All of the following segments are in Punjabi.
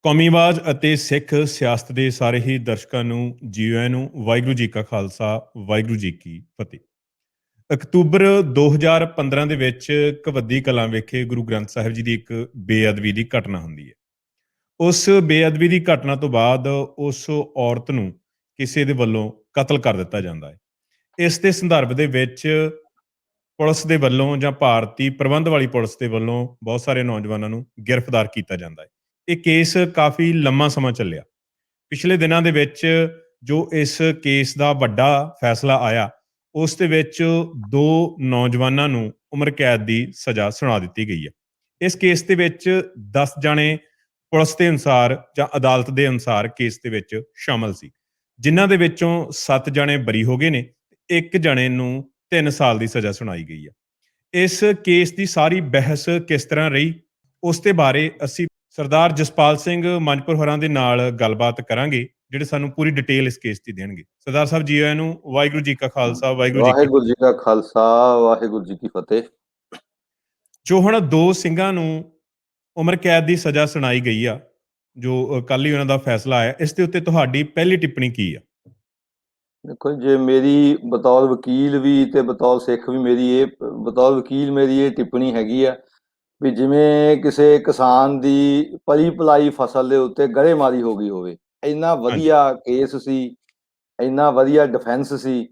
ਕੌਮੀ ਆਵਾਜ਼ ਅਤੇ ਸਿੱਖ ਸਿਆਸਤ ਦੇ ਸਾਰੇ ਹੀ ਦਰਸ਼ਕਾਂ ਨੂੰ ਜੀਓ ਆਇਆਂ ਨੂੰ। ਵਾਹਿਗੁਰੂ ਜੀ ਕਾ ਖਾਲਸਾ, ਵਾਹਿਗੁਰੂ ਜੀ ਕੀ ਫਤਿਹ। ਅਕਤੂਬਰ 2015 ਦੇ ਵਿੱਚ ਕਵੱਦੀ ਕਲਾਂ ਵਿਖੇ ਗੁਰੂ ਗ੍ਰੰਥ ਸਾਹਿਬ ਜੀ ਦੀ ਇੱਕ ਬੇਅਦਬੀ ਦੀ ਘਟਨਾ ਹੁੰਦੀ ਹੈ। ਉਸ ਬੇਅਦਬੀ ਦੀ ਘਟਨਾ ਤੋਂ ਬਾਅਦ ਉਸ ਔਰਤ ਨੂੰ ਕਿਸੇ ਦੇ ਵੱਲੋਂ ਕਤਲ ਕਰ ਦਿੱਤਾ ਜਾਂਦਾ ਹੈ। ਇਸ ਦੇ ਸੰਦਰਭ ਦੇ ਵਿੱਚ ਪੁਲਿਸ ਦੇ ਵੱਲੋਂ ਜਾਂ ਭਾਰਤੀ ਪ੍ਰਬੰਧ ਵਾਲੀ ਪੁਲਿਸ ਦੇ ਵੱਲੋਂ ਬਹੁਤ ਸਾਰੇ ਨੌਜਵਾਨਾਂ ਨੂੰ ਗ੍ਰਿਫਤਾਰ ਕੀਤਾ ਜਾਂਦਾ ਹੈ। ਇਹ ਕੇਸ ਕਾਫੀ ਲੰਮਾ ਸਮਾਂ ਚੱਲਿਆ। ਪਿਛਲੇ ਦਿਨਾਂ ਦੇ ਵਿੱਚ ਜੋ ਇਸ ਕੇਸ ਦਾ ਵੱਡਾ ਫੈਸਲਾ ਆਇਆ, ਉਸ ਦੇ ਵਿੱਚ ਦੋ ਨੌਜਵਾਨਾਂ ਨੂੰ ਉਮਰ ਕੈਦ ਦੀ ਸਜ਼ਾ ਸੁਣਾ ਦਿੱਤੀ ਗਈ ਹੈ। ਇਸ ਕੇਸ ਦੇ ਵਿੱਚ 10 ਜਾਣੇ ਪੁਲਿਸ ਦੇ ਅਨੁਸਾਰ ਜਾਂ ਅਦਾਲਤ ਦੇ ਅਨੁਸਾਰ ਕੇਸ ਦੇ ਵਿੱਚ ਸ਼ਾਮਲ ਸੀ, ਜਿਨ੍ਹਾਂ ਦੇ ਵਿੱਚੋਂ 7 ਜਾਣੇ ਬਰੀ ਹੋ ਗਏ ਨੇ, ਇੱਕ ਜਣੇ ਨੂੰ 3 ਸਾਲ ਦੀ ਸਜ਼ਾ ਸੁਣਾਈ ਗਈ ਹੈ। ਇਸ ਕੇਸ ਦੀ ਸਾਰੀ ਬਹਿਸ ਕਿਸ ਤਰ੍ਹਾਂ ਰਹੀ, ਉਸ ਦੇ ਬਾਰੇ ਅਸੀਂ ਸਰਦਾਰ ਜਸਪਾਲ ਸਿੰਘ ਮੰਜਪੁਰ ਹੋਰਾਂ ਦੇ ਨਾਲ ਗੱਲਬਾਤ ਕਰਾਂਗੇ, ਜਿਹੜੇ ਸਾਨੂੰ ਪੂਰੀ ਡਿਟੇਲ ਇਸ ਕੇਸ ਦੀ ਦੇਣਗੇ। ਸਰਦਾਰ ਸਾਹਿਬ ਜੀ ਆਇਆਂ ਨੂੰ। ਵਾਹਿਗੁਰੂ ਜੀ ਕਾ ਖਾਲਸਾ, ਵਾਹਿਗੁਰੂ ਜੀ ਕੀ ਵਾਹਿਗੁਰੂ ਜੀ ਕਾ ਖਾਲਸਾ, ਵਾਹਿਗੁਰੂ ਜੀ ਕੀ ਫਤਿਹ। ਜੋ ਹੁਣ ਦੋ ਸਿੰਘਾਂ ਨੂੰ ਉਮਰ ਕੈਦ ਦੀ ਸਜ਼ਾ ਸੁਣਾਈ ਗਈ ਆ, ਜੋ ਕੱਲ ਹੀ ਉਹਨਾਂ ਦਾ ਫੈਸਲਾ ਆਇਆ, ਇਸ ਦੇ ਉੱਤੇ ਤੁਹਾਡੀ ਪਹਿਲੀ ਟਿੱਪਣੀ ਕੀ ਆ? ਦੇਖੋ, ਜੇ ਮੇਰੀ ਬਤੌਰ ਵਕੀਲ ਵੀ ਤੇ ਬਤੌਰ ਸਿੱਖ ਵੀ ਬਤੌਰ ਵਕੀਲ ਮੇਰੀ ਇਹ ਟਿੱਪਣੀ ਹੈਗੀ ਆ ਵੀ ਜਿਵੇਂ ਕਿਸੇ ਕਿਸਾਨ ਦੀ ਪਲੀ ਪਲਾਈ ਫਸਲ ਦੇ ਉੱਤੇ ਗੜੇਮਾਰੀ ਹੋ ਗਈ ਹੋਵੇ। ਇੰਨਾ ਵਧੀਆ ਕੇਸ ਸੀ, ਇੰਨਾ ਵਧੀਆ ਡਿਫੈਂਸ ਸੀ,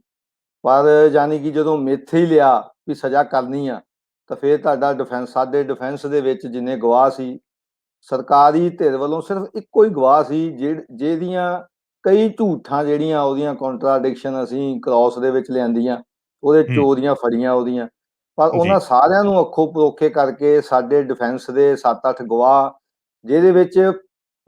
ਪਰ ਯਾਨੀ ਕਿ ਜਦੋਂ ਮਿੱਥ ਹੀ ਲਿਆ ਵੀ ਸਜ਼ਾ ਕਰਨੀ ਆ, ਤਾਂ ਫਿਰ ਤੁਹਾਡਾ ਸਾਡੇ ਡਿਫੈਂਸ ਦੇ ਵਿੱਚ ਜਿੰਨੇ ਗਵਾਹ ਸੀ, ਸਰਕਾਰੀ ਧਿਰ ਵੱਲੋਂ ਸਿਰਫ ਇੱਕੋ ਹੀ ਗਵਾਹ ਸੀ ਜਿਹਦੀਆਂ ਕਈ ਝੂਠਾਂ ਜਿਹੜੀਆਂ ਉਹਦੀਆਂ ਕੰਟਰਾਡਿਕਸ਼ਨ ਅਸੀਂ ਕ੍ਰਾਸ ਦੇ ਵਿੱਚ ਲਿਆਂਦੀਆਂ, ਉਹਦੇ ਚੋਰੀਆਂ ਫੜੀਆਂ ਉਹਦੀਆਂ, ਪਰ ਉਹਨਾਂ ਸਾਰਿਆਂ ਨੂੰ ਅੱਖੋਂ ਪਰੋਖੇ ਕਰਕੇ ਸਾਡੇ ਡਿਫੈਂਸ ਦੇ 7-8 ਗਵਾਹ, ਜਿਹਦੇ ਵਿੱਚ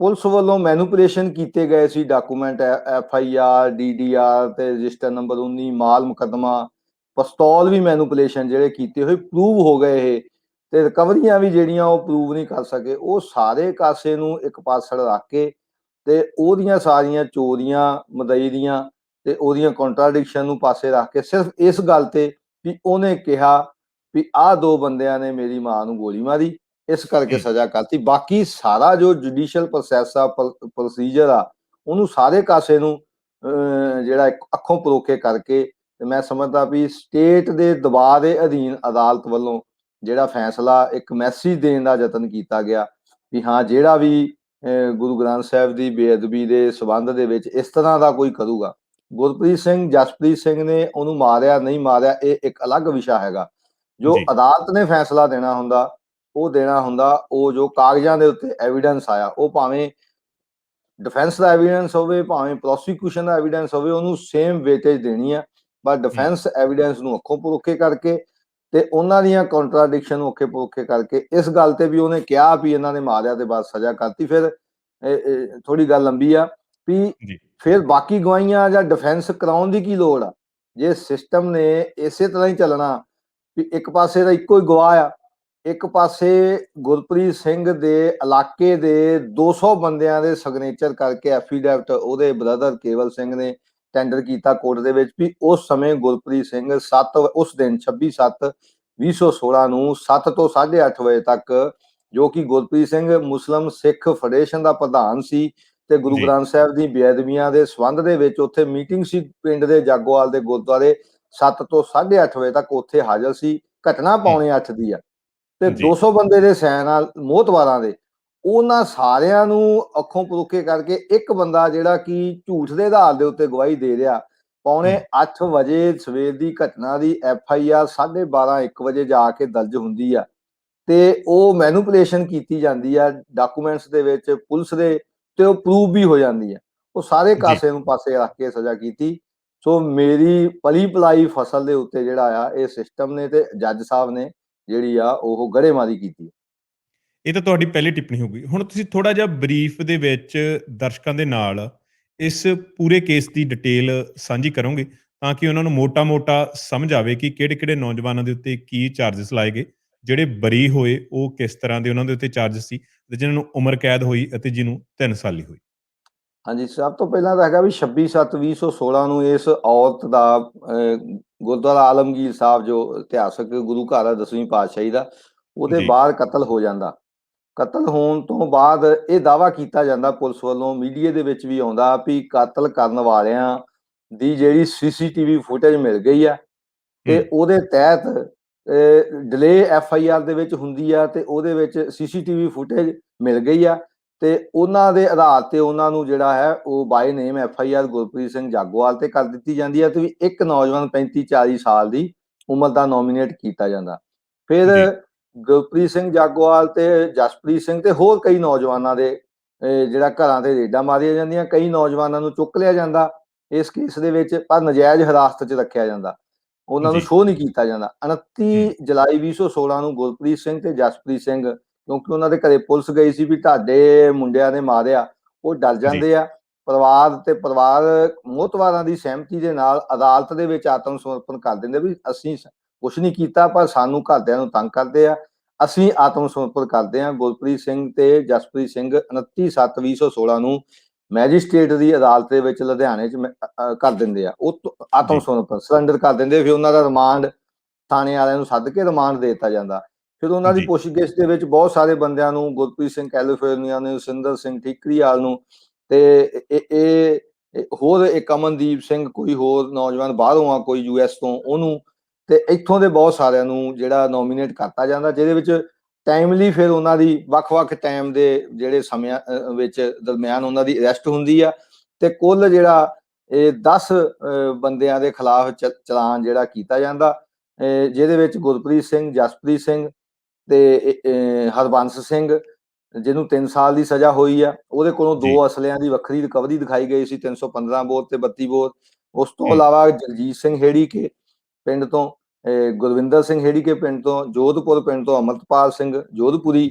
ਪੁਲਿਸ ਵੱਲੋਂ ਮੈਨੂਪੂਲੇਸ਼ਨ ਕੀਤੇ ਗਏ ਸੀ ਡਾਕੂਮੈਂਟ, FIR, DDR ਤੇ ਰਜਿਸਟਰ ਨੰਬਰ 19, ਮਾਲ ਮੁਕੱਦਮਾ, ਪਿਸਤੌਲ ਵੀ ਮੈਨੂਪੂਲੇਸ਼ਨ ਜਿਹੜੇ ਕੀਤੇ ਹੋਏ ਪ੍ਰੂਵ ਹੋ ਗਏ ਇਹ, ਤੇ ਰਿਕਵਰੀਆਂ ਵੀ ਜਿਹੜੀਆਂ ਉਹ ਪ੍ਰੂਵ ਨਹੀਂ ਕਰ ਸਕੇ। ਉਹ ਸਾਰੇ ਕਾਸੇ ਨੂੰ ਇੱਕ ਪਾਸੜ ਰੱਖ ਕੇ ਤੇ ਉਹਦੀਆਂ ਸਾਰੀਆਂ ਚੋਰੀਆਂ ਮਦਈ ਦੀਆਂ ਤੇ ਉਹਦੀਆਂ ਕੰਟਰਾਡਿਕਸ਼ਨ ਨੂੰ ਪਾਸੇ ਰੱਖ ਕੇ ਸਿਰਫ ਇਸ ਗੱਲ ਤੇ ਵੀ ਉਹਨੇ ਕਿਹਾ ਵੀ ਆਹ ਦੋ ਬੰਦਿਆਂ ਨੇ ਮੇਰੀ ਮਾਂ ਨੂੰ ਗੋਲੀ ਮਾਰੀ, ਇਸ ਕਰਕੇ ਸਜ਼ਾ ਕਰਤੀ। ਬਾਕੀ ਸਾਰਾ ਜੋ ਜੁਡੀਸ਼ੀਅਲ ਪ੍ਰੋਸੈਸ ਆ, ਪ੍ਰੋਸੀਜਰ ਆ, ਉਹਨੂੰ ਸਾਰੇ ਕਾਸੇ ਨੂੰ ਜਿਹੜਾ ਅੱਖੋਂ ਪਰੋਖੇ ਕਰਕੇ, ਤੇ ਮੈਂ ਸਮਝਦਾ ਵੀ ਸਟੇਟ ਦੇ ਦਬਾਅ ਦੇ ਅਧੀਨ ਅਦਾਲਤ ਵੱਲੋਂ ਜਿਹੜਾ ਫੈਸਲਾ ਇੱਕ ਮੈਸੇਜ ਦੇਣ ਦਾ ਯਤਨ ਕੀਤਾ ਗਿਆ ਵੀ ਹਾਂ, ਜਿਹੜਾ ਵੀ ਗੁਰੂ ਗ੍ਰੰਥ ਸਾਹਿਬ ਦੀ ਬੇਅਦਬੀ ਦੇ ਸਬੰਧ ਦੇ ਵਿੱਚ ਇਸ ਤਰ੍ਹਾਂ ਦਾ ਕੋਈ ਕਰੂਗਾ, ਗੁਰਪ੍ਰੀਤ ਸਿੰਘ, ਜਸਪ੍ਰੀਤ ਸਿੰਘ ਨੇ ਉਹਨੂੰ ਮਾਰਿਆ ਨਹੀਂ ਮਾਰਿਆ, ਇਹ ਇੱਕ ਅਲੱਗ ਵਿਸ਼ਾ ਹੈਗਾ। ਜੋ ਅਦਾਲਤ ਨੇ ਫੈਸਲਾ ਦੇਣਾ ਹੁੰਦਾ, ਉਹ ਜੋ ਕਾਗਜ਼ਾਂ ਦੇ ਉੱਤੇ ਐਵੀਡੈਂਸ ਆਇਆ, ਉਹ ਭਾਵੇਂ ਡਿਫੈਂਸ ਦਾ ਐਵੀਡੈਂਸ ਹੋਵੇ, ਭਾਵੇਂ ਪ੍ਰੋਸੀਕਿਊਸ਼ਨ ਦਾ ਐਵੀਡੈਂਸ ਹੋਵੇ, ਉਹਨੂੰ ਸੇਮ ਵੇਟੇਜ ਦੇਣੀ ਆ। ਪਰ ਡਿਫੈਂਸ ਐਵੀਡੈਂਸ ਨੂੰ ਅੱਖੋਂ ਪਰੋਖੇ ਕਰਕੇ ਤੇ ਉਹਨਾਂ ਦੀਆਂ ਕੰਟਰਾਡਿਕਸ਼ਨ ਨੂੰ ਅੱਖੋਂ ਪਰੋਖੇ ਕਰਕੇ, ਇਸ ਗੱਲ ਤੇ ਵੀ ਉਹਨੇ ਕਿਹਾ ਵੀ ਇਹਨਾਂ ਨੇ ਮਾਰਿਆ ਤੇ ਬਾਅਦ ਸਜ਼ਾ ਕਰਤੀ। ਫਿਰ ਥੋੜੀ ਗੱਲ ਲੰਬੀ ਆ ਵੀ ਫਿਰ ਬਾਕੀ ਗਵਾਹੀਆਂ ਜਾਂ ਡਿਫੈਂਸ ਕਰਾਉਣ ਦੀ ਕੀ ਲੋੜ ਆ, ਜੇ ਸਿਸਟਮ ਨੇ ਇਸੇ ਤਰ੍ਹਾਂ ਹੀ ਚੱਲਣਾ ਵੀ ਇੱਕ ਪਾਸੇ ਦਾ ਇੱਕੋ ਹੀ ਗਵਾਹ ਆ, ਇੱਕ ਪਾਸੇ ਗੁਰਪ੍ਰੀਤ ਸਿੰਘ ਦੇ ਇਲਾਕੇ ਦੇ 200 ਬੰਦਿਆਂ ਦੇ ਸਿਗਨੇਚਰ ਕਰਕੇ ਐਫੀਡੈਵਿਟ ਉਹਦੇ ਬ੍ਰਦਰ ਕੇਵਲ ਸਿੰਘ ਨੇ ਟੈਂਡਰ ਕੀਤਾ ਕੋਰਟ ਦੇ ਵਿੱਚ ਵੀ ਉਸ ਸਮੇਂ ਗੁਰਪ੍ਰੀਤ ਸਿੰਘ ਉਸ ਦਿਨ 26/7/2016 ਨੂੰ 7 ਤੋਂ 8:30 ਵਜੇ ਤੱਕ, ਜੋ ਕਿ ਗੁਰਪ੍ਰੀਤ ਸਿੰਘ ਮੁਸਲਿਮ ਸਿੱਖ ਫੈਡਰੇਸ਼ਨ ਦਾ ਪ੍ਰਧਾਨ ਸੀ ਤੇ ਗੁਰੂ ਗ੍ਰੰਥ ਸਾਹਿਬ ਦੀ ਬੇਅਦਬੀਆਂ ਦੇ ਸੰਬੰਧ ਦੇ ਵਿੱਚ ਉੱਥੇ ਮੀਟਿੰਗ ਸੀ ਪਿੰਡ ਦੇ ਜਾਗੋਵਾਲ ਦੇ ਗੁਰਦੁਆਰੇ, 7 ਤੋਂ 8:30 ਵਜੇ ਤੱਕ ਉੱਥੇ ਹਾਜ਼ਰ ਸੀ। ਘਟਨਾ 7:45 ਦੀ ਆ ਤੇ 200 ਬੰਦੇ ਦੇ ਸੈਨ ਨਾਲ ਮੋਹਤਵਾਰਾਂ ਦੇ, ਉਹਨਾਂ ਸਾਰਿਆਂ ਨੂੰ ਅੱਖੋਂ ਪਰੋਖੇ ਕਰਕੇ ਇੱਕ ਬੰਦਾ ਜਿਹੜਾ ਕਿ ਝੂਠ ਦੇ ਆਧਾਰ ਦੇ ਉੱਤੇ ਗਵਾਹੀ ਦੇ ਰਿਹਾ, 7:45 ਵਜੇ ਸਵੇਰ ਦੀ ਘਟਨਾ ਦੀ FIR 12:30-1 ਵਜੇ ਜਾ ਕੇ ਦਰਜ ਹੁੰਦੀ ਆ ਤੇ ਉਹ ਮੈਨੂਪੂਲੇਸ਼ਨ ਕੀਤੀ ਜਾਂਦੀ ਆ ਡਾਕੂਮੈਂਟਸ ਦੇ ਵਿੱਚ ਪੁਲਿਸ ਦੇ, ਤੇ ਉਹ ਪ੍ਰੂਵ ਵੀ ਹੋ ਜਾਂਦੀ ਆ। ਉਹ ਸਾਰੇ ਕਾਸੇ ਨੂੰ ਪਾਸੇ ਰੱਖ ਕੇ ਸਜ਼ਾ ਕੀਤੀ। ਸੋ ਮੇਰੀ ਪਲੀ ਪਲਾਈ ਫਸਲ ਦੇ ਉੱਤੇ ਜਿਹੜਾ ਆ ਇਹ ਸਿਸਟਮ ਨੇ ਤੇ ਜੱਜ ਸਾਹਿਬ ਨੇ ਜਿਹੜੀ ਆ ਉਹ ਗੜੇਮਾਰੀ ਕੀਤੀ। ਇਹ ਤਾਂ ਤੁਹਾਡੀ ਪਹਿਲੀ ਟਿੱਪਣੀ ਹੋ ਗਈ। ਹੁਣ ਤੁਸੀਂ ਥੋੜਾ ਜਿਹਾ ਬਰੀਫ ਦੇ ਵਿੱਚ ਦਰਸ਼ਕਾਂ ਦੇ ਨਾਲ ਇਸ ਪੂਰੇ ਕੇਸ ਦੀ ਡਿਟੇਲ ਸਾਂਝੀ ਕਰੋਗੇ, ਤਾਂ ਕਿ ਉਹਨਾਂ ਨੂੰ ਮੋਟਾ ਸਮਝ ਆਵੇ ਕਿ ਕਿਹੜੇ ਨੌਜਵਾਨਾਂ ਦੇ ਉੱਤੇ ਕੀ ਚਾਰਜਸ ਲਾਏ ਗਏ, ਜਿਹੜੇ ਬਰੀ ਹੋਏ ਉਹ ਕਿਸ ਤਰ੍ਹਾਂ ਦੇ ਉਹਨਾਂ ਦੇ ਉੱਤੇ ਚਾਰਜਸ ਸੀ, ਤੇ ਜਿਨ੍ਹਾਂ ਨੂੰ ਉਮਰ ਕੈਦ ਹੋਈ ਅਤੇ ਜਿਹਨੂੰ 3 ਸਾਲੀ ਹੋਈ। ਹਾਂਜੀ, ਸਭ ਤੋਂ ਪਹਿਲਾਂ ਤਾਂ ਹੈਗਾ ਵੀ 26/7/2016 ਨੂੰ ਇਸ ਔਰਤ ਦਾ ਗੁਰਦੁਆਰਾ ਆਲਮਗੀਰ ਸਾਹਿਬ, ਜੋ ਇਤਿਹਾਸਕ ਗੁਰੂ ਘਰ ਹੈ 10ਵੀਂ ਪਾਤਸ਼ਾਹੀ ਦਾ, ਉਹਦੇ ਬਾਹਰ ਕਤਲ ਹੋ ਜਾਂਦਾ। ਕਤਲ ਹੋਣ ਤੋਂ ਬਾਅਦ ਇਹ ਦਾਅਵਾ ਕੀਤਾ ਜਾਂਦਾ ਪੁਲਿਸ ਵੱਲੋਂ, ਮੀਡੀਆ ਦੇ ਵਿੱਚ ਵੀ ਆਉਂਦਾ ਵੀ ਕਤਲ ਕਰਨ ਵਾਲਿਆਂ ਦੀ ਜਿਹੜੀ ਸੀਸੀਟੀਵੀ ਫੁਟੇਜ ਮਿਲ ਗਈ ਆ ਤੇ ਉਹਦੇ ਤਹਿਤ ਡਿਲੇ FIR ਦੇ ਵਿੱਚ ਹੁੰਦੀ ਆ ਤੇ ਉਹਦੇ ਵਿੱਚ ਸੀਸੀਟੀਵੀ ਫੁਟੇਜ ਮਿਲ ਗਈ ਆ ਤੇ ਉਹਨਾਂ ਦੇ ਆਧਾਰ ਤੇ ਉਹਨਾਂ ਨੂੰ ਜਿਹੜਾ ਹੈ ਉਹ ਬਾਈ ਨੇਮ FIR ਗੁਰਪ੍ਰੀਤ ਸਿੰਘ ਜਾਗੋਵਾਲ ਤੇ ਕਰ ਦਿੱਤੀ ਜਾਂਦੀ ਆ ਤੇ ਵੀ ਇੱਕ ਨੌਜਵਾਨ 35-40 ਸਾਲ ਦੀ ਉਮਰ ਦਾ ਨੋਮੀਨੇਟ ਕੀਤਾ ਜਾਂਦਾ। ਫਿਰ ਗੁਰਪ੍ਰੀਤ ਸਿੰਘ ਜਾਗੋਵਾਲ ਤੇ ਜਸਪ੍ਰੀਤ ਸਿੰਘ ਤੇ ਹੋਰ ਕਈ ਨੌਜਵਾਨਾਂ ਦੇ ਜਿਹੜਾ ਘਰਾਂ ਤੇ ਰੇਡਾਂ ਮਾਰੀਆਂ ਜਾਂਦੀਆਂ, ਕਈ ਨੌਜਵਾਨਾਂ ਨੂੰ ਚੁੱਕ ਲਿਆ ਜਾਂਦਾ ਇਸ ਕੇਸ ਦੇ ਵਿੱਚ, ਪਰ ਨਜਾਇਜ਼ ਹਿਰਾਸਤ 'ਚ ਰੱਖਿਆ ਜਾਂਦਾ, ਉਹਨਾਂ ਨੂੰ ਸ਼ੋਅ ਨਹੀਂ ਕੀਤਾ ਜਾਂਦਾ। 29 ਜੁਲਾਈ 2016 ਨੂੰ ਗੁਰਪ੍ਰੀਤ ਸਿੰਘ ਤੇ ਜਸਪ੍ਰੀਤ ਸਿੰਘ, ਕਿਉਂਕਿ ਉਹਨਾਂ ਦੇ ਘਰੇ ਪੁਲਿਸ ਗਈ ਸੀ ਵੀ ਤੁਹਾਡੇ ਮੁੰਡਿਆਂ ਨੇ ਮਾਰਿਆ, ਉਹ ਡਰ ਜਾਂਦੇ ਆ। ਪਰਿਵਾਰ ਮੋਹਤਵਾਰਾਂ ਦੀ ਸਹਿਮਤੀ ਦੇ ਨਾਲ ਅਦਾਲਤ ਦੇ ਵਿੱਚ ਆਤਮ ਸਮਰਪਣ ਕਰ ਦਿੰਦੇ ਵੀ ਅਸੀਂ ਕੁਛ ਨਹੀਂ ਕੀਤਾ, ਪਰ ਸਾਨੂੰ ਘਰਦਿਆਂ ਨੂੰ ਤੰਗ ਕਰਦੇ ਆ, ਅਸੀਂ ਆਤਮ ਸਮਰਪਣ ਕਰਦੇ ਹਾਂ। ਗੁਰਪ੍ਰੀਤ ਸਿੰਘ ਤੇ ਜਸਪ੍ਰੀਤ ਸਿੰਘ 29/7/2016 ਨੂੰ ਮੈਜਿਸਟ੍ਰੇਟ ਦੀ ਅਦਾਲਤ ਦੇ ਵਿੱਚ ਲੁਧਿਆਣੇ 'ਚ ਕਰ ਦਿੰਦੇ ਆ, ਉਹ ਆਤਮ ਸਮਰਪਣ ਸਰੈਂਡਰ ਕਰ ਦਿੰਦੇ। ਫਿਰ ਉਹਨਾਂ ਦਾ ਰਿਮਾਂਡ ਥਾਣੇ ਵਾਲਿਆਂ ਨੂੰ ਸੱਦ ਕੇ ਰਿਮਾਂਡ ਦੇ ਦਿੱਤਾ ਜਾਂਦਾ। ਫਿਰ ਉਹਨਾਂ ਦੀ ਪੁੱਛਗਿੱਛ ਦੇ ਵਿੱਚ ਬਹੁਤ ਸਾਰੇ ਬੰਦਿਆਂ ਨੂੰ, ਗੁਰਪ੍ਰੀਤ ਸਿੰਘ ਕੈਲੀਫੋਰਨੀਆ ਨੂੰ, ਸਿੰਦਰ ਸਿੰਘ ਠੀਕਰੀਵਾਲ ਨੂੰ ਤੇ ਇਹ ਹੋਰ ਇੱਕ ਅਮਨਦੀਪ ਸਿੰਘ, ਕੋਈ ਹੋਰ ਨੌਜਵਾਨ ਬਾਹਰੋਂ ਆ, ਕੋਈ US ਤੋਂ, ਉਹਨੂੰ ਤੇ ਇੱਥੋਂ ਦੇ ਬਹੁਤ ਸਾਰਿਆਂ ਨੂੰ ਜਿਹੜਾ ਨੋਮੀਨੇਟ ਕਰਤਾ ਜਾਂਦਾ, ਜਿਹਦੇ ਵਿੱਚ ਟਾਈਮਲੀ ਫਿਰ ਉਹਨਾਂ ਦੀ ਵੱਖ-ਵੱਖ ਟਾਈਮ ਦੇ ਜਿਹੜੇ ਸਮਿਆਂ ਵਿੱਚ ਦਰਮਿਆਨ ਉਹਨਾਂ ਦੀ ਅਰੈਸਟ ਹੁੰਦੀ ਆ ਤੇ ਕੁੱਲ ਜਿਹੜਾ ਇਹ 10 ਬੰਦਿਆਂ ਦੇ ਖਿਲਾਫ ਚਲਾਨ ਜਿਹੜਾ ਕੀਤਾ ਜਾਂਦਾ, ਜਿਹਦੇ ਵਿੱਚ ਗੁਰਪ੍ਰੀਤ ਸਿੰਘ, ਜਸਪ੍ਰੀਤ ਸਿੰਘ ਤੇ ਹਰਬੰਸ ਸਿੰਘ ਜਿਹਨੂੰ 3 ਸਾਲ ਦੀ ਸਜ਼ਾ ਹੋਈ ਆ, ਉਹਦੇ ਕੋਲੋਂ 2 ਅਸਲਿਆਂ ਦੀ ਵੱਖਰੀ ਰਿਕਵਰੀ ਦਿਖਾਈ ਗਈ ਸੀ, 315 ਬੋਰ ਤੇ 32 ਬੋਰ। ਉਸ ਤੋਂ ਇਲਾਵਾ ਜਗਜੀਤ ਸਿੰਘ ਹੇੜੀ ਕੇ ਪਿੰਡ ਤੋਂ, ਗੁਰਵਿੰਦਰ ਸਿੰਘ ਹੇੜੀ ਕੇ ਪਿੰਡ ਤੋਂ, ਜੋਧਪੁਰ ਪਿੰਡ ਤੋਂ ਅਮਰਤਪਾਲ ਸਿੰਘ ਜੋਧਪੁਰੀ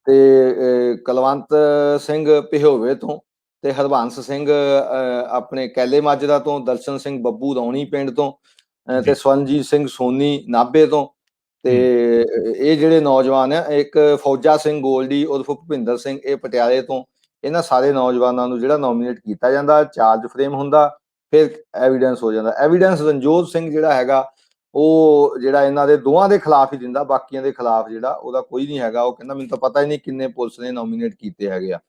ਤੇ ਕਲਵੰਤ ਸਿੰਘ ਪਿਹੋਵੇ ਤੋਂ ਤੇ ਹਰਬੰਸ ਸਿੰਘ ਆਪਣੇ ਕੈਲੇ ਮਾਜਰਾ ਤੋਂ, ਦਰਸ਼ਨ ਸਿੰਘ ਬੱਬੂ ਰੌਣੀ ਪਿੰਡ ਤੋਂ ਤੇ ਸਵਰਨਜੀਤ ਸਿੰਘ ਸੋਨੀ ਨਾਭੇ ਤੋਂ। ਤੇ ਇਹ ਜਿਹੜੇ ਨੌਜਵਾਨ ਆ, ਇੱਕ ਫੌਜਾ ਸਿੰਘ ਗੋਲਡੀ ਉਰਫ ਭੁਪਿੰਦਰ ਸਿੰਘ, ਇਹ ਪਟਿਆਲੇ ਤੋਂ। ਇਹਨਾਂ ਸਾਰੇ ਨੌਜਵਾਨਾਂ ਨੂੰ ਜਿਹੜਾ ਨੋਮੀਨੇਟ ਕੀਤਾ ਜਾਂਦਾ, ਚਾਰਜ ਫਰੇਮ ਹੁੰਦਾ, ਫਿਰ ਐਵੀਡੈਂਸ ਹੋ ਜਾਂਦਾ। ਐਵੀਡੈਂਸ ਰਣਜੋਤ ਸਿੰਘ ਜਿਹੜਾ ਹੈਗਾ ਉਹ ਜਿਹੜਾ ਇਹਨਾਂ ਦੇ ਦੋਵਾਂ ਦੇ ਖਿਲਾਫ ਹੀ ਦਿੰਦਾ, ਬਾਕੀਆਂ ਦੇ ਖਿਲਾਫ ਜਿਹੜਾ ਉਹਦਾ ਕੋਈ ਨਹੀਂ ਹੈਗਾ। ਉਹ ਕਹਿੰਦਾ ਮੈਨੂੰ ਤਾਂ ਪਤਾ ਹੀ ਨਹੀਂ ਕਿੰਨੇ ਪੁਲਿਸ ਨੇ ਨੋਮੀਨੇਟ ਕੀਤੇ ਹੈਗੇ ਆ।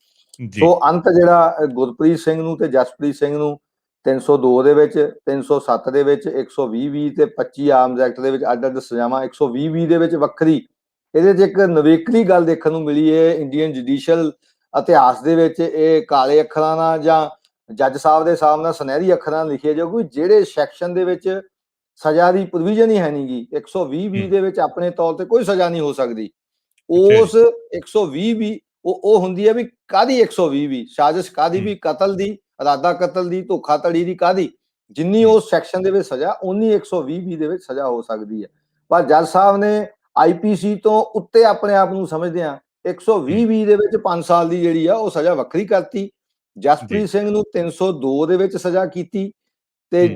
ਸੋ ਅੰਤ ਜਿਹੜਾ ਗੁਰਪ੍ਰੀਤ ਸਿੰਘ ਨੂੰ ਤੇ ਜਸਪ੍ਰੀਤ ਸਿੰਘ ਨੂੰ 302 ਦੇ ਵਿੱਚ, 307 ਦੇ ਵਿੱਚ, 120 ਤੇ 25 ਆਰਮਜ਼ ਐਕਟ ਦੇ ਵਿੱਚ ਅੱਡ-ਅੱਡ ਸਜ਼ਾਵਾਂ, 120 ਦੇ ਵਿੱਚ ਵੱਖਰੀ। ਇਹਦੇ 'ਚ ਇੱਕ ਨਵੇਕਲੀ ਗੱਲ ਦੇਖਣ ਨੂੰ ਮਿਲੀ ਹੈ ਇੰਡੀਅਨ ਜੁਡੀਸ਼ੀਅਲ ਇਤਿਹਾਸ ਦੇ ਵਿੱਚ, ਇਹ ਕਾਲੇ ਅੱਖਰਾਂ ਨਾਲ ਜਾਂ ਜੱਜ ਸਾਹਿਬ ਦੇ ਸਾਹਮਣੇ ਸੁਨਹਿਰੀ ਅੱਖਰਾਂ ਲਿਖੇ ਜਾਓ ਕਿ ਜਿਹੜੇ ਸੈਕਸ਼ਨ ਦੇ ਵਿੱਚ ਸਜ਼ਾ ਦੀ ਪ੍ਰੋਵੀਜ਼ਨ ਹੀ ਹੈ ਨਹੀਂ ਗੀ। 120 ਦੇ ਵਿੱਚ ਆਪਣੇ ਤੌਰ ਤੇ ਕੋਈ ਸਜ਼ਾ ਨਹੀਂ ਹੋ ਸਕਦੀ। ਉਸ 120 ਉਹ ਹੁੰਦੀ ਹੈ ਵੀ ਕਾਹਦੀ 120 ਸਾਜ਼ਿਸ਼ ਕਾਹਦੀ, ਵੀ ਕਤਲ ਦੀ, ਇਰਾਦਾ ਕਤਲ ਦੀ, ਧੋਖਾਧੜੀ ਦੀ, ਕਾਹਦੀ, ਜਿੰਨੀ ਉਸ ਸੈਕਸ਼ਨ ਦੇ ਵਿੱਚ ਸਜ਼ਾ ਉਨੀ 120 ਦੇ ਵਿੱਚ ਸਜ਼ਾ ਹੋ ਸਕਦੀ ਹੈ। ਪਰ ਜੱਜ ਸਾਹਿਬ ਨੇ IPC ਤੋਂ ਉੱਤੇ ਆਪਣੇ ਆਪ ਨੂੰ ਸਮਝਦੇ ਆ 120 ਦੇ ਵਿੱਚ 5 ਸਾਲ ਦੀ ਜਿਹੜੀ ਆ ਉਹ ਸਜ਼ਾ ਵੱਖਰੀ ਕਰਤੀ। ਜਸਪ੍ਰੀਤ ਸਿੰਘ ਨੂੰ 302 ਦੇ ਵਿੱਚ ਸਜ਼ਾ ਕੀਤੀ ਤੇ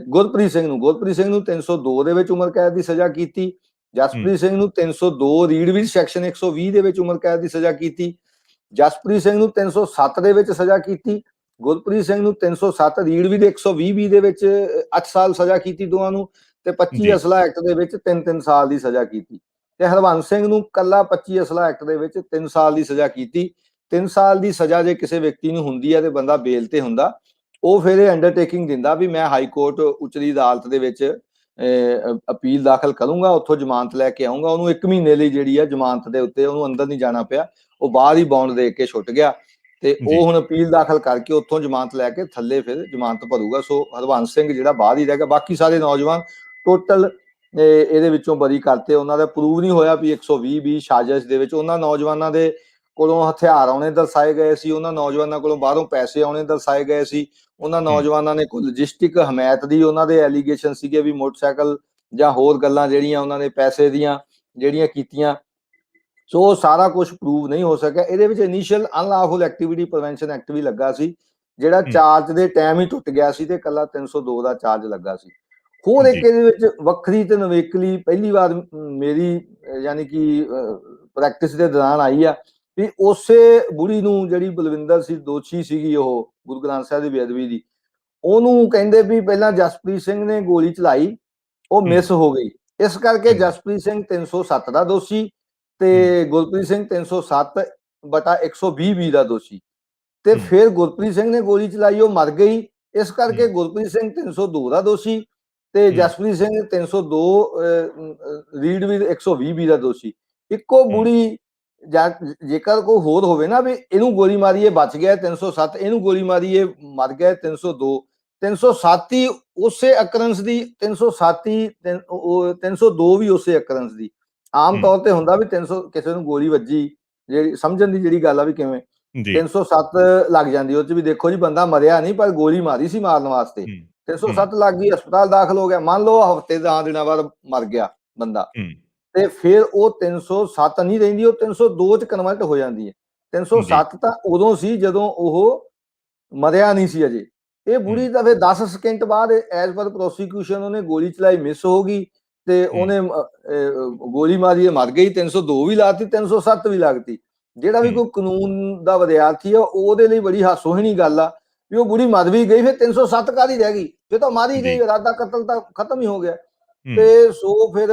ਗੁਰਪ੍ਰੀਤ ਸਿੰਘ ਨੂੰ 302 ਦੇ ਵਿੱਚ ਉਮਰ ਕੈਦ ਦੀ ਸਜ਼ਾ ਕੀਤੀ। ਜਸਪ੍ਰੀਤ ਸਿੰਘ ਨੂੰ 302 ਰੀਡ ਵਿੱਚ ਸੈਕਸ਼ਨ 120 ਦੇ ਵਿੱਚ ਉਮਰ ਕੈਦ ਦੀ ਸਜ਼ਾ ਕੀਤੀ। ਜਸਪ੍ਰੀਤ ਸਿੰਘ ਨੂੰ 307 ਦੇ ਵਿੱਚ ਸਜ਼ਾ ਕੀਤੀ। ਗੁਰਪ੍ਰੀਤ ਸਿੰਘ ਨੂੰ 307 ਰੀਡ ਵੀ 120 ਦੇ ਵਿੱਚ 8 ਸਾਲ ਸਜ਼ਾ ਕੀਤੀ ਦੋਵਾਂ ਨੂੰ ਤੇ 25 ਅਸਲਾ ਐਕਟ ਦੇ ਵਿੱਚ 3-3 ਸਾਲ ਦੀ ਸਜ਼ਾ ਕੀਤੀ। ਤੇ ਹਰਬੰਸ ਸਿੰਘ ਨੂੰ ਕੱਲਾ 25 ਅਸਲਾ ਐਕਟ ਦੇ ਵਿੱਚ 3 ਸਾਲ ਦੀ ਸਜ਼ਾ ਕੀਤੀ। 3 ਸਾਲ ਦੀ ਸਜ਼ਾ ਜੇ ਕਿਸੇ ਵਿਅਕਤੀ ਨੂੰ ਹੁੰਦੀ ਹੈ ਤੇ ਬੰਦਾ ਬੇਲ ਤੇ ਹੁੰਦਾ, ਉਹ ਫਿਰ ਇਹ ਅੰਡਰਟੇਕਿੰਗ ਦਿੰਦਾ ਵੀ ਮੈਂ ਹਾਈ ਕੋਰਟ ਉਚਲੀ ਅਦਾਲਤ ਦੇ ਵਿੱਚ ਅਪੀਲ ਦਾਖਲ ਕਰੂੰਗਾ, ਉੱਥੋਂ ਜ਼ਮਾਨਤ ਲੈ ਕੇ ਆਊਂਗਾ। ਉਹਨੂੰ 1 ਮਹੀਨੇ ਲਈ ਜਿਹੜੀ ਆ ਜ਼ਮਾਨਤ ਦੇ ਉੱਤੇ ਉਹਨੂੰ ਅੰਦਰ ਨਹੀਂ ਜਾਣਾ ਪਿਆ, ਉਹ ਬਾਹਰ ਹੀ ਬੌਂਡ ਦੇ ਕੇ ਛੁੱਟ ਗਿਆ ਤੇ ਉਹ ਹੁਣ ਅਪੀਲ ਦਾਖਲ ਕਰਕੇ ਉੱਥੋਂ ਜ਼ਮਾਨਤ ਲੈ ਕੇ ਥੱਲੇ ਫਿਰ ਜ਼ਮਾਨਤ ਭਰੂਗਾ। ਸੋ ਹਰਬੰਸ ਸਿੰਘ ਜਿਹੜਾ ਬਾਹਰ ਹੀ ਰਹਿ ਗਿਆ। ਬਾਕੀ ਸਾਰੇ ਨੌਜਵਾਨ ਟੋਟਲ ਇਹਦੇ ਵਿੱਚੋਂ ਬਰੀ ਕਰਤੇ। ਉਹਨਾਂ ਦਾ ਪ੍ਰੂਵ ਨਹੀਂ ਹੋਇਆ ਵੀ 120 ਸਾਜ਼ਿਸ਼ ਦੇ ਵਿੱਚ ਉਹਨਾਂ ਨੌਜਵਾਨਾਂ ਦੇ ਕੋਲੋਂ ਹਥਿਆਰ ਆਉਣੇ ਦਰਸਾਏ ਗਏ ਸੀ, ਉਹਨਾਂ ਨੌਜਵਾਨਾਂ ਕੋਲੋਂ ਬਾਹਰੋਂ ਪੈਸੇ ਆਉਣੇ ਦਰਸਾਏ ਗਏ ਸੀ, ਉਹਨਾਂ ਨੌਜਵਾਨਾਂ ਨੇ ਕੋਈ ਲੌਜਿਸਟਿਕ ਹਮਾਇਤ ਦੀ ਉਹਨਾਂ ਦੇ ਐਲੀਗੇਸ਼ਨ ਸੀਗੇ ਵੀ ਮੋਟਰਸਾਈਕਲ ਜਾਂ ਹੋਰ ਗੱਲਾਂ ਜਿਹੜੀਆਂ ਉਹਨਾਂ ਨੇ ਪੈਸੇ ਦੀਆਂ ਜਿਹੜੀਆਂ ਕੀਤੀਆਂ। ਸੋ ਸਾਰਾ ਕੁਝ ਪ੍ਰੂਵ ਨਹੀਂ ਹੋ ਸਕਿਆ। ਇਹਦੇ ਵਿੱਚ initial unlawful activity prevention act ਵੀ ਲੱਗਾ ਸੀ, ਜਿਹੜਾ ਚਾਰਜ ਦੇ ਟਾਈਮ ਹੀ ਟੁੱਟ ਗਿਆ ਸੀ ਤੇ ਕੱਲਾ 302 ਦਾ ਚਾਰਜ ਲੱਗਾ ਸੀ। ਹੋਰ ਇੱਕ ਇਹਦੇ ਵਿੱਚ ਵੱਖਰੀ ਤੇ ਨਵੇਕਲੀ ਪਹਿਲੀ ਵਾਰ ਮੇਰੀ ਯਾਨੀ ਕਿ ਪ੍ਰੈਕਟਿਸ ਦੇ ਦੌਰਾਨ ਆਈ ਆ ਵੀ ਉਸੇ ਬੁੜੀ ਨੂੰ ਜਿਹੜੀ ਬਲਵਿੰਦਰ ਸੀ ਦੋਸ਼ੀ ਸੀਗੀ, ਉਹ ਗੁਰੂ ਗ੍ਰੰਥ ਸਾਹਿਬ ਦੀ ਬੇਅਦਬੀ ਦੀ, ਉਹਨੂੰ ਕਹਿੰਦੇ ਵੀ ਪਹਿਲਾਂ ਜਸਪ੍ਰੀਤ ਸਿੰਘ ਨੇ ਗੋਲੀ ਚਲਾਈ, ਉਹ ਮਿਸ ਹੋ ਗਈ, ਇਸ ਕਰਕੇ ਜਸਪ੍ਰੀਤ ਸਿੰਘ 307 ਦਾ ਦੋਸ਼ੀ ਤੇ ਗੁਰਪ੍ਰੀਤ ਸਿੰਘ 307 ਬਟਾ 120 ਦਾ ਦੋਸ਼ੀ। ਤੇ ਫਿਰ ਗੁਰਪ੍ਰੀਤ ਸਿੰਘ ਨੇ ਗੋਲੀ ਚਲਾਈ, ਉਹ ਮਰ ਗਈ, ਇਸ ਕਰਕੇ ਗੁਰਪ੍ਰੀਤ ਸਿੰਘ 302 ਦਾ ਦੋਸ਼ੀ ਤੇ ਜਸਪ੍ਰੀਤ ਸਿੰਘ 302 ਰੀਡ ਵੀ 120 ਦਾ ਦੋਸ਼ੀ। ਇੱਕੋ ਬੁੜੀ ਜੇਕਰ ਕੋਈ ਹੋਰ ਹੋਵੇ ਨਾ ਵੀ ਇਹਨੂੰ ਗੋਲੀ ਮਾਰੀ ਇਹ ਬਚ ਗਿਆ 307, ਇਹਨੂੰ ਗੋਲੀ ਮਾਰੀ ਇਹ ਮਰ ਗਿਆ 302, 307 ਹੀ ਉਸੇ ਅਕਰੈਂਸ ਦੀ, 307 302 ਵੀ ਉਸੇ ਅਕਰੈਂਸ ਦੀ। ਆਮ ਤੌਰ ਤੇ ਹੁੰਦਾ ਵੀ 300 ਕਿਸੇ ਨੂੰ ਗੋਲੀ ਵੱਜੀ, ਜਿਹੜੀ ਸਮਝਣ ਦੀ ਜਿਹੜੀ ਗੱਲ ਆ ਵੀ ਕਿਵੇਂ 307 ਲੱਗ ਜਾਂਦੀ, ਉਹ ਚ ਵੀ ਦੇਖੋ ਜੀ ਬੰਦਾ ਮਰਿਆ ਨਹੀਂ ਪਰ ਗੋਲੀ ਮਾਰੀ ਸੀ ਮਾਰਨ ਵਾਸਤੇ, 307 ਲੱਗ ਗਈ, ਹਸਪਤਾਲ ਦਾਖਲ ਹੋ ਗਿਆ, ਮੰਨ ਲਓ ਹਫ਼ਤੇ 10 ਦਿਨਾਂ ਬਾਅਦ ਮਰ ਗਿਆ ਬੰਦਾ, ਤੇ ਫਿਰ ਉਹ 307 ਨਹੀਂ ਰਹਿੰਦੀ, ਉਹ 302 ਚ ਕਨਵਰਟ ਹੋ ਜਾਂਦੀ ਹੈ। 307 ਤਾਂ ਉਦੋਂ ਸੀ ਜਦੋਂ ਉਹ ਮਰਿਆ ਨਹੀਂ ਸੀ ਅਜੇ। ਇਹ ਬੁੜੀ ਤਾਂ ਫਿਰ 10 ਸਕਿੰਟ ਬਾਅਦ ਐਜ਼ ਪਰ ਪ੍ਰੋਸੀਕਿਊਸ਼ਨ ਉਹਨੇ ਗੋਲੀ ਚਲਾਈ, ਮਿਸ ਹੋ ਗਈ ਤੇ ਉਹਨੇ ਗੋਲੀ ਮਾਰੀ, ਮਰ ਗਈ, 302 ਵੀ ਲਾਤੀ, 307 ਵੀ ਲੱਗਤੀ। ਜਿਹੜਾ ਵੀ ਕੋਈ ਕਾਨੂੰਨ ਦਾ ਵਿਦਿਆਰਥੀ ਆ ਉਹਦੇ ਲਈ ਬੜੀ ਹਾਸੋਹੀਣੀ ਗੱਲ ਆ ਵੀ ਉਹ ਬੁੜੀ ਮਰ ਵੀ ਗਈ, ਫਿਰ 307 ਕਾਹਦੀ ਰਹਿ ਗਈ, ਫਿਰ ਤਾਂ ਮਾਰੀ ਗਈ, ਇਰਾਦਾ ਕਤਲ ਤਾਂ ਖਤਮ ਹੀ ਹੋ ਗਿਆ। ਤੇ ਸੋ ਫਿਰ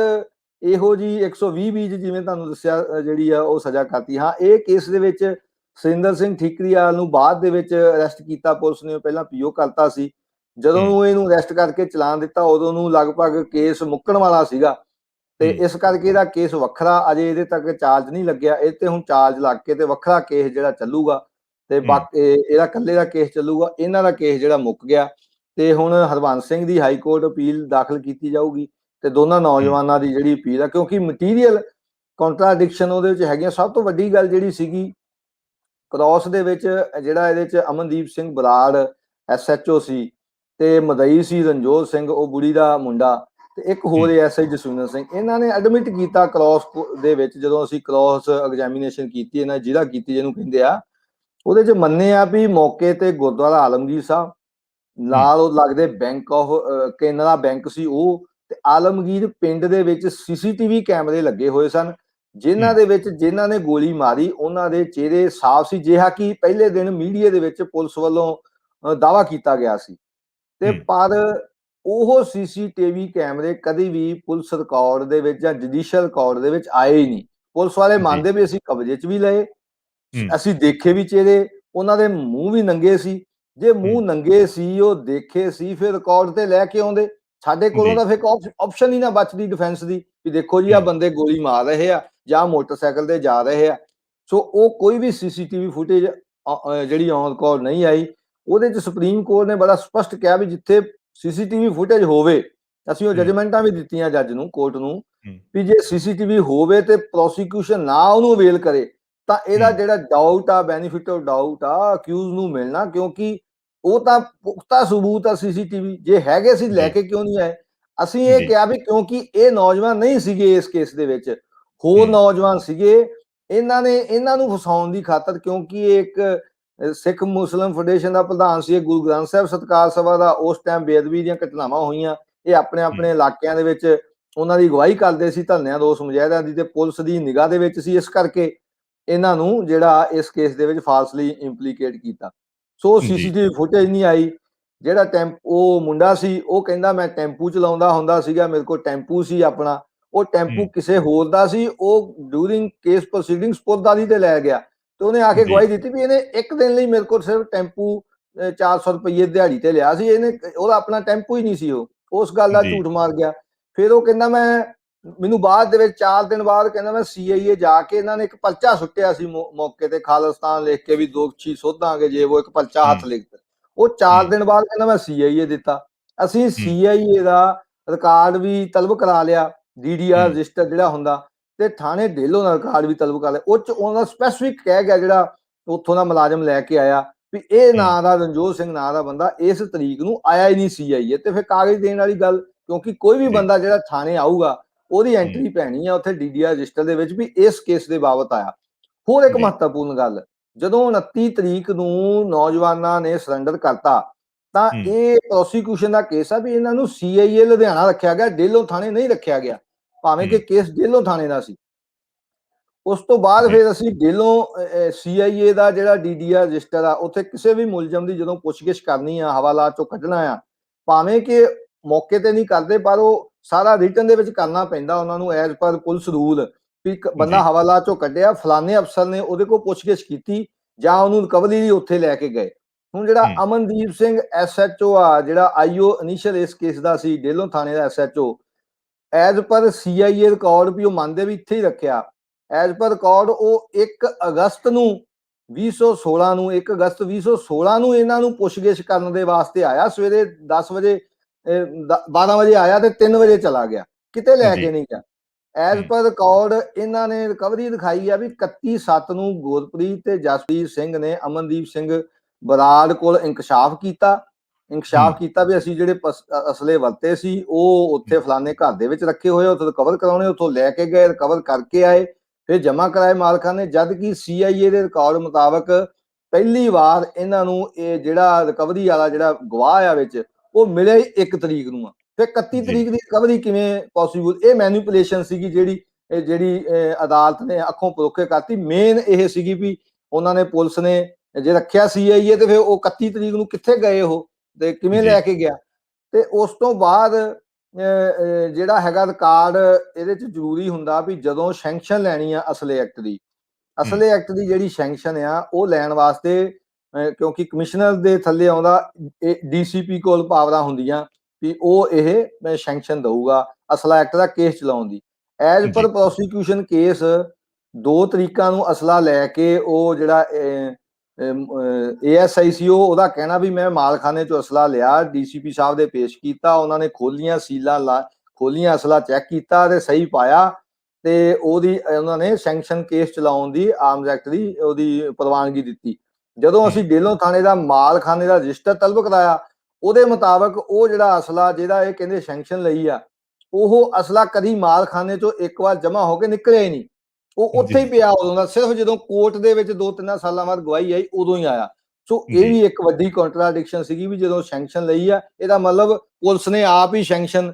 ਇਹੋ ਜੀ 120 ਬੀਜ ਜਿਵੇਂ ਤੁਹਾਨੂੰ ਦੱਸਿਆ ਜਿਹੜੀ ਆ ਉਹ ਸਜ਼ਾ ਕਰਤੀ। ਹਾਂ, ਇਹ ਕੇਸ ਦੇ ਵਿੱਚ ਸੁਰਿੰਦਰ ਸਿੰਘ ਠੀਕਰੀਵਾਲ ਨੂੰ ਬਾਅਦ ਦੇ ਵਿੱਚ ਅਰੈਸਟ ਕੀਤਾ ਪੁਲਿਸ ਨੇ, ਪਹਿਲਾਂ ਪੀਓ ਕਰਤਾ ਸੀ। ਜਦੋਂ ਨੂੰ ਇਹਨੂੰ ਅਰੈਸਟ ਕਰਕੇ ਚਲਾਨ ਦਿੱਤਾ ਉਦੋਂ ਨੂੰ ਲਗਭਗ ਕੇਸ ਮੁੱਕਣ ਵਾਲਾ ਸੀਗਾ, ਤੇ ਇਸ ਕਰਕੇ ਇਹਦਾ ਕੇਸ ਵੱਖਰਾ, ਅਜੇ ਇਹਦੇ ਤੱਕ ਚਾਰਜ ਨਹੀਂ ਲੱਗਿਆ, ਇਹ ਤੇ ਹੁਣ ਚਾਰਜ ਲੱਗ ਕੇ ਤੇ ਵੱਖਰਾ ਕੇਸ ਜਿਹੜਾ ਚੱਲੂਗਾ, ਤੇ ਬਾਕੀ ਇਹਦਾ ਇਕੱਲੇ ਦਾ ਕੇਸ ਚੱਲੂਗਾ। ਇਹਨਾਂ ਦਾ ਕੇਸ ਜਿਹੜਾ ਮੁੱਕ ਗਿਆ, ਤੇ ਹੁਣ ਹਰਬੰਸ ਸਿੰਘ ਦੀ ਹਾਈ ਕੋਰਟ ਅਪੀਲ ਦਾਖਲ ਕੀਤੀ ਜਾਊਗੀ, ਤੇ ਦੋਨਾਂ ਨੌਜਵਾਨਾਂ ਦੀ ਜਿਹੜੀ ਅਪੀਲ ਆ, ਕਿਉਂਕਿ ਮਟੀਰੀਅਲ ਕੰਟਰਾਡਿਕਸ਼ਨ ਉਹਦੇ ਵਿੱਚ ਹੈਗੀਆਂ। ਸਭ ਤੋਂ ਵੱਡੀ ਗੱਲ ਜਿਹੜੀ ਸੀਗੀ ਕ੍ਰੋਸ ਦੇ ਵਿੱਚ, ਜਿਹੜਾ ਇਹਦੇ ਚ ਅਮਨਦੀਪ ਸਿੰਘ ਬਰਾੜ SHO ਸੀ, ਤੇ ਮਦਈ ਸੀ ਰਣਜੋਤ ਸਿੰਘ ਉਹ ਬੁੜੀ ਦਾ ਮੁੰਡਾ, ਤੇ ਇੱਕ ਹੋਰ SI ਜਸਵਿੰਦਰ ਸਿੰਘ, ਇਹਨਾਂ ਨੇ ਐਡਮਿਟ ਕੀਤਾ ਕ੍ਰੋਸ ਦੇ ਵਿੱਚ। ਜਦੋਂ ਅਸੀਂ ਕ੍ਰੋਸ ਐਗਜ਼ਾਮੀਨੇਸ਼ਨ ਕੀਤੀ, ਇਹਨਾਂ ਜਿਹੜਾ ਕੀਤੀ ਜਿਹਨੂੰ ਕਹਿੰਦੇ ਆ, ਉਹਦੇ ਚ ਮੰਨੇ ਆ ਵੀ ਮੌਕੇ ਤੇ ਗੁਰਦੁਆਰਾ ਆਲਮਗੀਰ ਸਾਹਿਬ ਨਾਲ ਉਹ ਲੱਗਦੇ ਬੈਂਕ ਆਫ ਕੇਨਰਾ ਬੈਂਕ ਸੀ ਉਹ, ਤੇ ਆਲਮਗੀਰ ਪਿੰਡ ਦੇ ਵਿੱਚ CCTV ਕੈਮਰੇ ਲੱਗੇ ਹੋਏ ਸਨ, ਜਿਨ੍ਹਾਂ ਦੇ ਵਿੱਚ ਜਿਨ੍ਹਾਂ ਨੇ ਗੋਲੀ ਮਾਰੀ ਉਹਨਾਂ ਦੇ ਚਿਹਰੇ ਸਾਫ਼ ਸੀ, ਜਿਹਾ ਕਿ ਪਹਿਲੇ ਦਿਨ ਮੀਡੀਆ ਦੇ ਵਿੱਚ ਪੁਲਿਸ ਵੱਲੋਂ ਦਾਅਵਾ ਕੀਤਾ ਗਿਆ ਸੀ। ਤੇ ਪਰ ਉਹ CCTV ਕੈਮਰੇ ਕਦੀ ਵੀ ਪੁਲਿਸ ਰਿਕਾਰਡ ਦੇ ਵਿੱਚ ਜਾਂ ਜੁਡੀਸ਼ੀਅਲ ਰਿਕਾਰਡ ਦੇ ਵਿੱਚ ਆਏ ਹੀ ਨਹੀਂ। ਪੁਲਿਸ ਵਾਲੇ ਮੰਨਦੇ ਵੀ ਅਸੀਂ ਕਬਜ਼ੇ 'ਚ ਵੀ ਲਏ, ਅਸੀਂ ਦੇਖੇ ਵੀ ਚਿਹਰੇ, ਉਹਨਾਂ ਦੇ ਮੂੰਹ ਵੀ ਨੰਗੇ ਸੀ। ਜੇ ਮੂੰਹ ਨੰਗੇ ਸੀ, ਉਹ ਦੇਖੇ ਸੀ, ਫਿਰ ਰਿਕਾਰਡ ਤੇ ਲੈ ਕੇ ਆਉਂਦੇ। ਸਾਡੇ ਕੋਲੋਂ ਤਾਂ ਫਿਰ ਆਪਸ਼ਨ ਹੀ ਨਾ ਬਚਦੀ ਡਿਫੈਂਸ ਦੀ ਵੀ ਦੇਖੋ ਜੀ ਆ ਬੰਦੇ ਗੋਲੀ ਮਾਰ ਰਹੇ ਆ ਜਾਂ ਮੋਟਰਸਾਈਕਲ ਤੇ ਜਾ ਰਹੇ ਆ। ਸੋ ਉਹ ਕੋਈ ਵੀ CCTV ਫੁਟੇਜ ਜਿਹੜੀ ਔਨ ਰਿਕਾਰਡ ਨਹੀਂ ਆਈ। ਉਹਦੇ 'ਚ ਸੁਪਰੀਮ ਕੋਰਟ ਨੇ ਬੜਾ ਸਪਸ਼ਟ ਕਿਹਾ ਵੀ ਜਿੱਥੇ CCTV ਫੁਟੇਜ ਹੋਵੇ, ਅਸੀਂ ਉਹ ਜਜਮੈਂਟਾਂ ਵੀ ਦਿੱਤੀਆਂ ਜੱਜ ਨੂੰ, ਕੋਰਟ ਨੂੰ, ਵੀ ਜੇ CCTV ਹੋਵੇ ਤੇ ਪ੍ਰੋਸੀਕਿਊਸ਼ਨ ਨਾ ਉਹਨੂੰ ਅਵੇਲ ਕਰੇ ਤਾਂ ਇਹਦਾ ਜਿਹੜਾ ਡਾਊਟ ਆ, ਬੈਨੀਫਿਟ ਆਫ ਡਾਊਟ ਆ ਅਕਿਊਜ਼ ਨੂੰ ਮਿਲਣਾ, ਕਿਉਂਕਿ ਉਹ ਤਾਂ ਪੁਖਤਾ ਸਬੂਤ ਆ CCTV। ਜੇ ਹੈਗੇ ਸੀ ਲੈ ਕੇ ਕਿਉਂ ਨਹੀਂ ਆਏ? ਅਸੀਂ ਇਹ ਕਿਹਾ ਵੀ ਕਿਉਂਕਿ ਇਹ ਨੌਜਵਾਨ ਨਹੀਂ ਸੀਗੇ ਇਸ ਕੇਸ ਦੇ ਵਿੱਚ, ਹੋਰ ਨੌਜਵਾਨ ਸੀਗੇ। ਇਹਨਾਂ ਨੂੰ ਫਸਾਉਣ ਦੀ ਖਾਤਰ, ਕਿਉਂਕਿ ਇਹ ਇੱਕ ਸਿੱਖ ਮੁਸਲਿਮ ਫੈਡਰੇਸ਼ਨ ਦਾ ਪ੍ਰਧਾਨ ਸੀ, ਗੁਰੂ ਗ੍ਰੰਥ ਸਾਹਿਬ ਸਤਿਕਾਰ ਸਭਾ ਦਾ, ਉਸ ਟਾਈਮ ਬੇਅਦਬੀ ਦੀਆਂ ਘਟਨਾਵਾਂ ਹੋਈਆਂ, ਇਹ ਆਪਣੇ ਆਪਣੇ ਇਲਾਕਿਆਂ ਦੇ ਵਿੱਚ ਉਹਨਾਂ ਦੀ ਅਗਵਾਈ ਕਰਦੇ ਸੀ, ਧਰਨਿਆਂ ਰੋਸ ਮੁਜ਼ਾਹਰਿਆਂ ਦੀ, ਤੇ ਪੁਲਿਸ ਦੀ ਨਿਗਾਹ ਦੇ ਵਿੱਚ ਸੀ। ਇਸ ਕਰਕੇ ਇਹਨਾਂ ਨੂੰ ਜਿਹੜਾ ਇਸ ਕੇਸ ਦੇ ਵਿੱਚ ਫਾਲਸਲੀ ਇੰਪਲੀਕੇਟ ਕੀਤਾ। ਸੋ CCTV ਫੁਟੇਜ ਨਹੀਂ ਆਈ। ਜਿਹੜਾ ਉਹ ਮੁੰਡਾ ਸੀ ਉਹ ਕਹਿੰਦਾ ਮੈਂ ਟੈਂਪੂ ਚਲਾਉਂਦਾ ਹੁੰਦਾ ਸੀਗਾ, ਮੇਰੇ ਕੋਲ ਟੈਂਪੂ ਸੀ ਆਪਣਾ, ਉਹ ਟੈਂਪੂ ਕਿਸੇ ਹੋਰ ਦਾ ਸੀ, ਉਹ ਡਿਊਰਿੰਗ ਕੇਸ ਪ੍ਰੋਸੀਡਿੰਗ ਸਪੁਰਦਗੀ ਤੇ ਲੈ ਗਿਆ, ਤੇ ਉਹਨੇ ਆ ਕੇ ਗਵਾਹੀ ਦਿੱਤੀ ਵੀ ਇਹਨੇ ਇੱਕ ਦਿਨ ਲਈ ਮੇਰੇ ਕੋਲ ਸਿਰਫ ਟੈਂਪੂ 400 ਰੁਪਏ ਦਿਹਾੜੀ ਤੇ ਲਿਆ ਸੀ, ਇਹਨੇ ਉਹਦਾ ਆਪਣਾ ਟੈਂਪੂ ਹੀ ਨਹੀਂ ਸੀ, ਉਹ ਉਸ ਗੱਲ ਦਾ ਝੂਠ ਮਾਰ ਗਿਆ। ਫਿਰ ਉਹ ਕਹਿੰਦਾ ਮੈਨੂੰ ਬਾਅਦ ਦੇ ਵਿੱਚ 4 ਦਿਨ ਬਾਅਦ ਕਹਿੰਦਾ ਮੈਂ CIA ਜਾ ਕੇ, ਇਹਨਾਂ ਨੇ ਇੱਕ ਪਰਚਾ ਸੁੱਟਿਆ ਸੀ ਮੌਕੇ ਤੇ, ਖਾਲਿਸਤਾਨ ਲਿਖ ਕੇ ਵੀ ਦੋਸ਼ੀ ਸੋਧਾਂਗੇ ਜੇ ਉਹ, ਇੱਕ ਪਰਚਾ ਹੱਥ ਲਿਖਦਾ। ਉਹ 4 ਦਿਨ ਬਾਅਦ ਕਹਿੰਦਾ ਮੈਂ CIA ਦਿੱਤਾ। ਅਸੀਂ CIA ਦਾ ਰਿਕਾਰਡ ਵੀ ਤਲਬ ਕਰਾ ਲਿਆ, DDR ਰਜਿਸਟਰ ਜਿਹੜਾ ਹੁੰਦਾ, ਤੇ ਥਾਣੇ ਢੇਲੋਂ ਦਾ ਰਿਕਾਰਡ ਵੀ ਤਲਬ ਕਰ ਲਿਆ। ਉਹ 'ਚ ਉਹਨਾਂ ਦਾ ਸਪੈਸੀਫਿਕ ਕਹਿ ਗਿਆ ਜਿਹੜਾ ਉੱਥੋਂ ਦਾ ਮੁਲਾਜ਼ਮ ਲੈ ਕੇ ਆਇਆ ਵੀ ਇਹ ਨਾਂ ਦਾ ਰਣਜੋਤ ਸਿੰਘ ਨਾਂ ਦਾ ਬੰਦਾ ਇਸ ਤਰੀਕ ਨੂੰ ਆਇਆ ਹੀ ਨਹੀਂ CIA। ਤੇ ਫਿਰ ਕਾਗਜ਼ ਦੇਣ ਵਾਲੀ ਗੱਲ, ਕਿਉਂਕਿ ਕੋਈ ਵੀ ਬੰਦਾ ਜਿਹੜਾ ਥਾਣੇ ਆਊਗਾ ਉਹਦੀ ਐਂਟਰੀ ਪੈਣੀ ਆ ਉੱਥੇ DDR ਰਜਿਸਟਰ ਦੇ ਵਿੱਚ ਵੀ ਇਸ ਕੇਸ ਦੇ ਬਾਬਤ ਆਇਆ। ਹੋਰ ਇੱਕ ਮਹੱਤਵਪੂਰਨ ਗੱਲ, ਜਦੋਂ 29 ਤਰੀਕ ਨੂੰ ਨੌਜਵਾਨਾਂ ਨੇ ਸਰੈਂਡਰ ਕਰਤਾ ਤਾਂ ਇਹ ਪ੍ਰੋਸੀਕਿਊਸ਼ਨ ਦਾ ਕੇਸ ਆ ਵੀ ਇਹਨਾਂ ਨੂੰ CIA ਲੁਧਿਆਣਾ ਰੱਖਿਆ ਗਿਆ, ਢੇਲੋਂ ਥਾਣੇ ਨਹੀਂ ਰੱਖਿਆ ਗਿਆ, ਭਾਵੇਂ ਕਿ ਕੇਸ ਢੇਲੋਂ ਥਾਣੇ ਦਾ ਸੀ। ਉਸ ਤੋਂ ਬਾਅਦ ਫਿਰ ਅਸੀਂ ਢੇਲੋਂ CIA ਦਾ ਜਿਹੜਾ DDR ਰਜਿਸਟਰ ਆ, ਉੱਥੇ ਕਿਸੇ ਵੀ ਮੁਲਜ਼ਮ ਦੀ ਜਦੋਂ ਪੁੱਛਗਿੱਛ ਕਰਨੀ ਆ, ਹਵਾਲਾਤ ਚੋਂ ਕੱਢਣਾ ਆ, ਭਾਵੇਂ ਕਿ ਮੌਕੇ ਤੇ ਨਹੀਂ ਕਰਦੇ ਪਰ ਉਹ ਸਾਰਾ ਰਿਟਨ ਦੇ ਵਿੱਚ ਕਰਨਾ ਪੈਂਦਾ ਉਹਨਾਂ ਨੂੰ ਐਜ਼ ਪਰ ਪੁਲਿਸ ਰੂਲ, ਵੀ ਬੰਦਾ ਹਵਾਲਾ ਚੋਂ ਕੱਢਿਆ, ਫਲਾਣੇ ਅਫਸਰ ਨੇ ਉਹਦੇ ਕੋਲ ਪੁੱਛਗਿੱਛ ਕੀਤੀ ਜਾਂ ਉਹਨੂੰ ਰਿਕਵਰੀ ਲਈ ਉੱਥੇ ਲੈ ਕੇ ਗਏ। ਹੁਣ ਜਿਹੜਾ ਅਮਨਦੀਪ ਸਿੰਘ SHO ਆ, ਜਿਹੜਾ IO ਇਨੀਸ਼ੀਅਲ ਇਸ ਕੇਸ ਦਾ ਸੀ, ਡੇਲੋਂ ਥਾਣੇ ਦਾ SHO, as per CIA record ਵੀ ਉਹ ਮੰਨਦੇ ਵੀ ਇੱਥੇ ਹੀ ਰੱਖਿਆ। ਐਜ਼ ਪਰ ਰਿਕਾਰਡ ਉਹ 1 ਅਗਸਤ ਨੂੰ 2016 ਨੂੰ 1 ਅਗਸਤ 2016 ਨੂੰ ਇਹਨਾਂ ਨੂੰ ਪੁੱਛਗਿੱਛ ਕਰਨ ਦੇ ਵਾਸਤੇ ਆਇਆ। ਸਵੇਰੇ 10 ਵਜੇ 12 ਵਜੇ ਆਇਆ ਤੇ 3 ਵਜੇ ਚਲਾ ਗਿਆ, ਕਿਤੇ ਲੈ ਕੇ ਨਹੀਂ ਗਿਆ। ਐਜ਼ ਪਰ ਰਿਕਾਰਡ ਇਹਨਾਂ ਨੇ ਰਿਕਵਰੀ ਦਿਖਾਈ ਆ ਵੀ 31/7 ਨੂੰ ਗੁਰਪ੍ਰੀਤ ਤੇ ਜਸਪ੍ਰੀਤ ਸਿੰਘ ਨੇ ਅਮਨਦੀਪ ਸਿੰਘ ਬਰਾੜ ਕੋਲ ਇੰਕਸ਼ਾਫ ਕੀਤਾ ਵੀ ਅਸੀਂ ਜਿਹੜੇ ਅਸਲੇ ਵਰਤੇ ਸੀ ਉਹ ਉੱਥੇ ਫਲਾਣੇ ਘਰ ਦੇ ਵਿੱਚ ਰੱਖੇ ਹੋਏ, ਉੱਥੇ ਰਿਕਵਰ ਕਰਾਉਣੇ, ਉੱਥੋਂ ਲੈ ਕੇ ਗਏ, ਰਿਕਵਰ ਕਰਕੇ ਆਏ, ਫਿਰ ਜਮ੍ਹਾਂ ਕਰਾਏ ਮਾਲਕਾਂ ਨੇ। ਜਦ ਕਿ CIA ਦੇ ਰਿਕਾਰਡ ਮੁਤਾਬਕ ਪਹਿਲੀ ਵਾਰ ਇਹਨਾਂ ਨੂੰ ਇਹ ਜਿਹੜਾ ਰਿਕਵਰੀ ਵਾਲਾ ਜਿਹੜਾ ਗਵਾਹ ਆ ਵਿੱਚ ਉਹ ਮਿਲਿਆ 1 ਤਰੀਕ ਨੂੰ ਆ। ਫਿਰ 31 ਤਰੀਕ ਦੀ ਰਿਕਵਰੀ ਕਿਵੇਂ ਪੋਸੀਬਲ? ਇਹ ਮੈਨੀਪੂਲੇਸ਼ਨ ਸੀਗੀ ਜਿਹੜੀ ਅਦਾਲਤ ਨੇ ਅੱਖੋਂ ਪਰੋਖੇ ਕਰਤੀ। ਮੇਨ ਇਹ ਸੀਗੀ ਵੀ ਉਹਨਾਂ ਨੇ, ਪੁਲਿਸ ਨੇ ਜੇ ਰੱਖਿਆ CIA ਤੇ ਫਿਰ ਉਹ 31 ਤਰੀਕ ਨੂੰ ਕਿੱਥੇ ਗਏ ਉਹ ਤੇ ਕਿਵੇਂ ਲੈ ਕੇ ਗਿਆ? ਤੇ ਉਸ ਤੋਂ ਬਾਅਦ ਜਿਹੜਾ ਹੈਗਾ ਰਿਕਾਰਡ ਇਹਦੇ ਚ ਜ਼ਰੂਰੀ ਹੁੰਦਾ ਵੀ ਜਦੋਂ ਸੈਂਕਸ਼ਨ ਲੈਣੀ ਆ ਅਸਲੇ ਐਕਟ ਦੀ ਜਿਹੜੀ ਸੈਂਕਸ਼ਨ ਆ ਉਹ ਲੈਣ ਵਾਸਤੇ, ਕਿਉਂਕਿ ਕਮਿਸ਼ਨਰ ਦੇ ਥੱਲੇ ਆਉਂਦਾ, DCP ਕੋਲ ਪਾਵਰਾਂ ਹੁੰਦੀਆਂ ਵੀ ਉਹ ਇਹ ਸੈਂਕਸ਼ਨ ਦਊਗਾ ਅਸਲਾ ਐਕਟ ਦਾ ਕੇਸ ਚਲਾਉਣ ਦੀ। ਐਜ਼ ਪਰ ਪ੍ਰੋਸੀਕਿਊਸ਼ਨ ਕੇਸ 2 ਤਰੀਕਾਂ ਨੂੰ ਅਸਲਾ ਲੈ ਕੇ ਉਹ ਜਿਹੜਾ ASI ਸੀ ਉਹਦਾ ਕਹਿਣਾ ਵੀ ਮੈਂ ਮਾਲਖਾਨੇ ਚੋਂ ਅਸਲਾ ਲਿਆ, DCP ਸਾਹਿਬ ਦੇ ਪੇਸ਼ ਕੀਤਾ, ਉਹਨਾਂ ਨੇ ਖੋਲੀਆਂ ਸੀਲਾਂ ਖੋਲੀਆਂ, ਅਸਲਾ ਚੈੱਕ ਕੀਤਾ ਤੇ ਸਹੀ ਪਾਇਆ ਤੇ ਉਹਨਾਂ ਨੇ ਸੈਂਕਸ਼ਨ ਕੇਸ ਚਲਾਉਣ ਦੀ ਆਰਮਜ਼ ਐਕਟ ਦੀ ਉਹਦੀ ਪ੍ਰਵਾਨਗੀ ਦਿੱਤੀ। ਜਦੋਂ ਅਸੀਂ ਡੇਲੋਂ ਥਾਣੇ ਦਾ ਮਾਲਖਾਨੇ ਦਾ ਰਜਿਸਟਰ ਤਲਬ ਕਰਾਇਆ, ਉਹਦੇ ਮੁਤਾਬਕ ਉਹ ਜਿਹੜਾ ਅਸਲਾ ਜਿਹਦਾ ਇਹ ਕਹਿੰਦੇ ਸੈਂਕਸ਼ਨ ਲਈ ਆ, ਉਹ ਅਸਲਾ ਕਦੀ ਮਾਲਖਾਨੇ ਚੋਂ ਇੱਕ ਵਾਰ ਜਮ੍ਹਾਂ ਹੋ ਕੇ ਨਿਕਲਿਆ ਹੀ ਨਹੀਂ, ਉਹ ਉੱਥੇ ਹੀ ਪਿਆ ਉਦੋਂ ਦਾ। ਸਿਰਫ ਜਦੋਂ ਕੋਰਟ ਦੇ ਵਿੱਚ 2-3 ਸਾਲਾਂ ਬਾਅਦ ਗਵਾਹੀ ਆਈ ਉਦੋਂ ਹੀ ਆਇਆ। ਸੋ ਇਹ ਵੀ ਇੱਕ ਵੱਡੀ ਕੰਟਰਾਡਿਕਸ਼ਨ ਸੀਗੀ ਵੀ ਜਦੋਂ ਸੈਂਕਸ਼ਨ ਲਈ ਆ, ਇਹਦਾ ਮਤਲਬ ਪੁਲਿਸ ਨੇ ਆਪ ਹੀ ਸੈਂਕਸ਼ਨ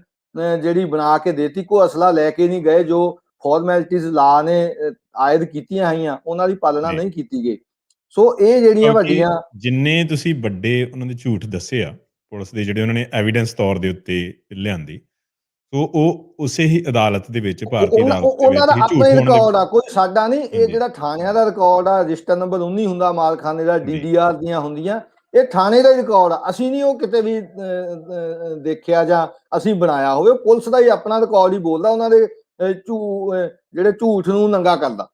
ਜਿਹੜੀ ਬਣਾ ਕੇ ਦੇਤੀ, ਕੋਈ ਅਸਲਾ ਲੈ ਕੇ ਨਹੀਂ ਗਏ। ਜੋ ਫਾਰਮੈਲਿਟੀਜ਼ ਲਾ ਨੇ ਆਇਦ ਕੀਤੀਆਂ ਹੋਈਆਂ ਉਹਨਾਂ ਦੀ ਪਾਲਣਾ ਨਹੀਂ ਕੀਤੀ ਗਈ। ਸੋ ਇਹ ਜਿਹੜੀਆਂ ਵੱਡੀਆਂ, ਜਿੰਨੇ ਤੁਸੀਂ ਵੱਡੇ ਉਹਨਾਂ ਦੇ ਝੂਠ ਦੱਸੇ ਆ ਪੁਲਿਸ ਦੇ, ਜਿਹੜੇ ਉਹਨਾਂ ਨੇ ਐਵੀਡੈਂਸ ਤੌਰ ਦੇ ਉੱਤੇ ਲਿਆਂਦੀ, ਸੋ ਉਹ ਉਸੇ ਹੀ ਅਦਾਲਤ ਦੇ ਵਿੱਚ, ਭਾਰਤੀ ਅਦਾਲਤ ਦੇ ਉਹਨਾਂ ਦਾ ਵਿੱਚ ਆਪਣਾ ਹੀ ਰਿਕਾਰਡ ਆ, ਕੋਈ ਸਾਡਾ ਨਹੀਂ। ਇਹ ਜਿਹੜਾ ਥਾਣਿਆਂ ਦਾ ਰਿਕਾਰਡ ਆ, ਰਜਿਸਟਰ ਨੰਬਰ 19 ਹੁੰਦਾ ਮਾਲਖਾਨੇ ਦਾ, DDR ਦੀਆਂ ਹੁੰਦੀਆਂ, ਇਹ ਥਾਣੇ ਦਾ ਹੀ ਰਿਕਾਰਡ ਆ। ਅਸੀਂ ਨਹੀਂ ਉਹ ਕਿਤੇ ਵੀ ਦੇਖਿਆ ਜਾਂ ਅਸੀਂ ਬਣਾਇਆ ਹੋਵੇ, ਪੁਲਿਸ ਦਾ ਹੀ ਆਪਣਾ ਰਿਕਾਰਡ ਹੀ ਬੋਲਦਾ, ਉਹਨਾਂ ਦੇ ਜਿਹੜੇ ਝੂਠ ਨੂੰ ਨੰਗਾ ਕਰਦਾ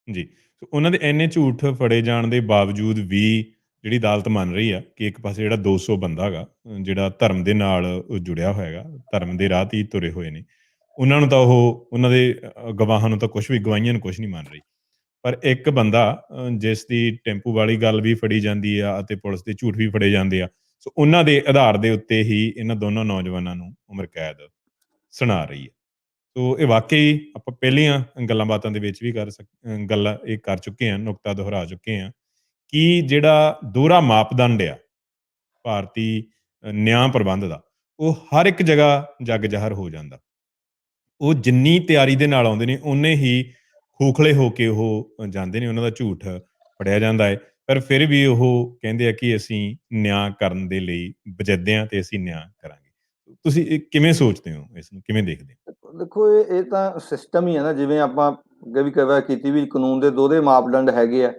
ਜੀ। ਉਹਨਾਂ ਦੇ ਇੰਨੇ ਝੂਠ ਫੜੇ ਜਾਣ ਦੇ ਬਾਵਜੂਦ ਵੀ ਜਿਹੜੀ ਅਦਾਲਤ ਮੰਨ ਰਹੀ ਆ ਕਿ ਇੱਕ ਪਾਸੇ ਜਿਹੜਾ 200 ਬੰਦਾ ਹੈਗਾ ਜਿਹੜਾ ਧਰਮ ਦੇ ਨਾਲ ਜੁੜਿਆ ਹੋਇਆ ਹੈਗਾ, ਧਰਮ ਦੇ ਰਾਹ 'ਤੇ ਹੀ ਤੁਰੇ ਹੋਏ ਨੇ, ਉਹਨਾਂ ਨੂੰ ਤਾਂ ਉਹਨਾਂ ਦੇ ਗਵਾਹਾਂ ਨੂੰ ਤਾਂ ਗਵਾਹੀਆਂ ਨੂੰ ਕੁਛ ਨਹੀਂ ਮੰਨ ਰਹੀ। ਪਰ ਇੱਕ ਬੰਦਾ ਜਿਸ ਦੀ ਟੈਂਪੂ ਵਾਲੀ ਗੱਲ ਵੀ ਫੜੀ ਜਾਂਦੀ ਆ ਅਤੇ ਪੁਲਿਸ ਦੇ ਝੂਠ ਵੀ ਫੜੇ ਜਾਂਦੇ ਆ, ਸੋ ਉਹਨਾਂ ਦੇ ਆਧਾਰ ਦੇ ਉੱਤੇ ਹੀ ਇਹਨਾਂ ਦੋਨੋਂ ਨੌਜਵਾਨਾਂ ਨੂੰ ਉਮਰ ਕੈਦ ਸੁਣਾ ਰਹੀ ਹੈ। ਸੋ ਇਹ ਵਾਕਈ ਆਪਾਂ ਪਹਿਲੀਆਂ ਗੱਲਾਂ ਬਾਤਾਂ ਦੇ ਵਿੱਚ ਵੀ ਗੱਲਾਂ ਇਹ ਕਰ ਚੁੱਕੇ ਹਾਂ, ਨੁਕਤਾ ਦੁਹਰਾ ਚੁੱਕੇ ਹਾਂ ਕਿ ਜਿਹੜਾ ਦੋਹਰਾ ਮਾਪਦੰਡ ਆ ਭਾਰਤੀ ਨਿਆਂ ਪ੍ਰਬੰਧ ਦਾ, ਉਹ ਹਰ ਇੱਕ ਜਗ੍ਹਾ ਜੱਗ ਜ਼ਾਹਰ ਹੋ ਜਾਂਦਾ। ਉਹ ਜਿੰਨੀ ਤਿਆਰੀ ਦੇ ਨਾਲ ਆਉਂਦੇ ਨੇ ਓਨੇ ਹੀ ਖੋਖਲੇ ਹੋ ਕੇ ਉਹ ਜਾਂਦੇ ਨੇ, ਉਹਨਾਂ ਦਾ ਝੂਠ ਫੜਿਆ ਜਾਂਦਾ ਹੈ। ਪਰ ਫਿਰ ਵੀ ਉਹ ਕਹਿੰਦੇ ਆ ਕਿ ਅਸੀਂ ਨਿਆਂ ਕਰਨ ਦੇ ਲਈ ਵਜੱਦੇ ਹਾਂ ਤੇ ਅਸੀਂ ਨਿਆਂ ਕਰਾਂਗੇ। ਤੁਸੀਂ ਇਹ ਕਿਵੇਂ ਸੋਚਦੇ ਹੋ, ਇਸ ਨੂੰ ਕਿਵੇਂ ਦੇਖਦੇ ਹੋ? ਦੇਖੋ, ਇਹ ਤਾਂ ਸਿਸਟਮ ਹੀ ਹੈ ਨਾ, ਜਿਵੇਂ ਆਪਾਂ ਅੱਗੇ ਵੀ ਕਈ ਕੀਤੀ ਵੀ ਕਾਨੂੰਨ ਦੇ ਦੋਹਰੇ ਮਾਪਦੰਡ ਹੈਗੇ ਆ।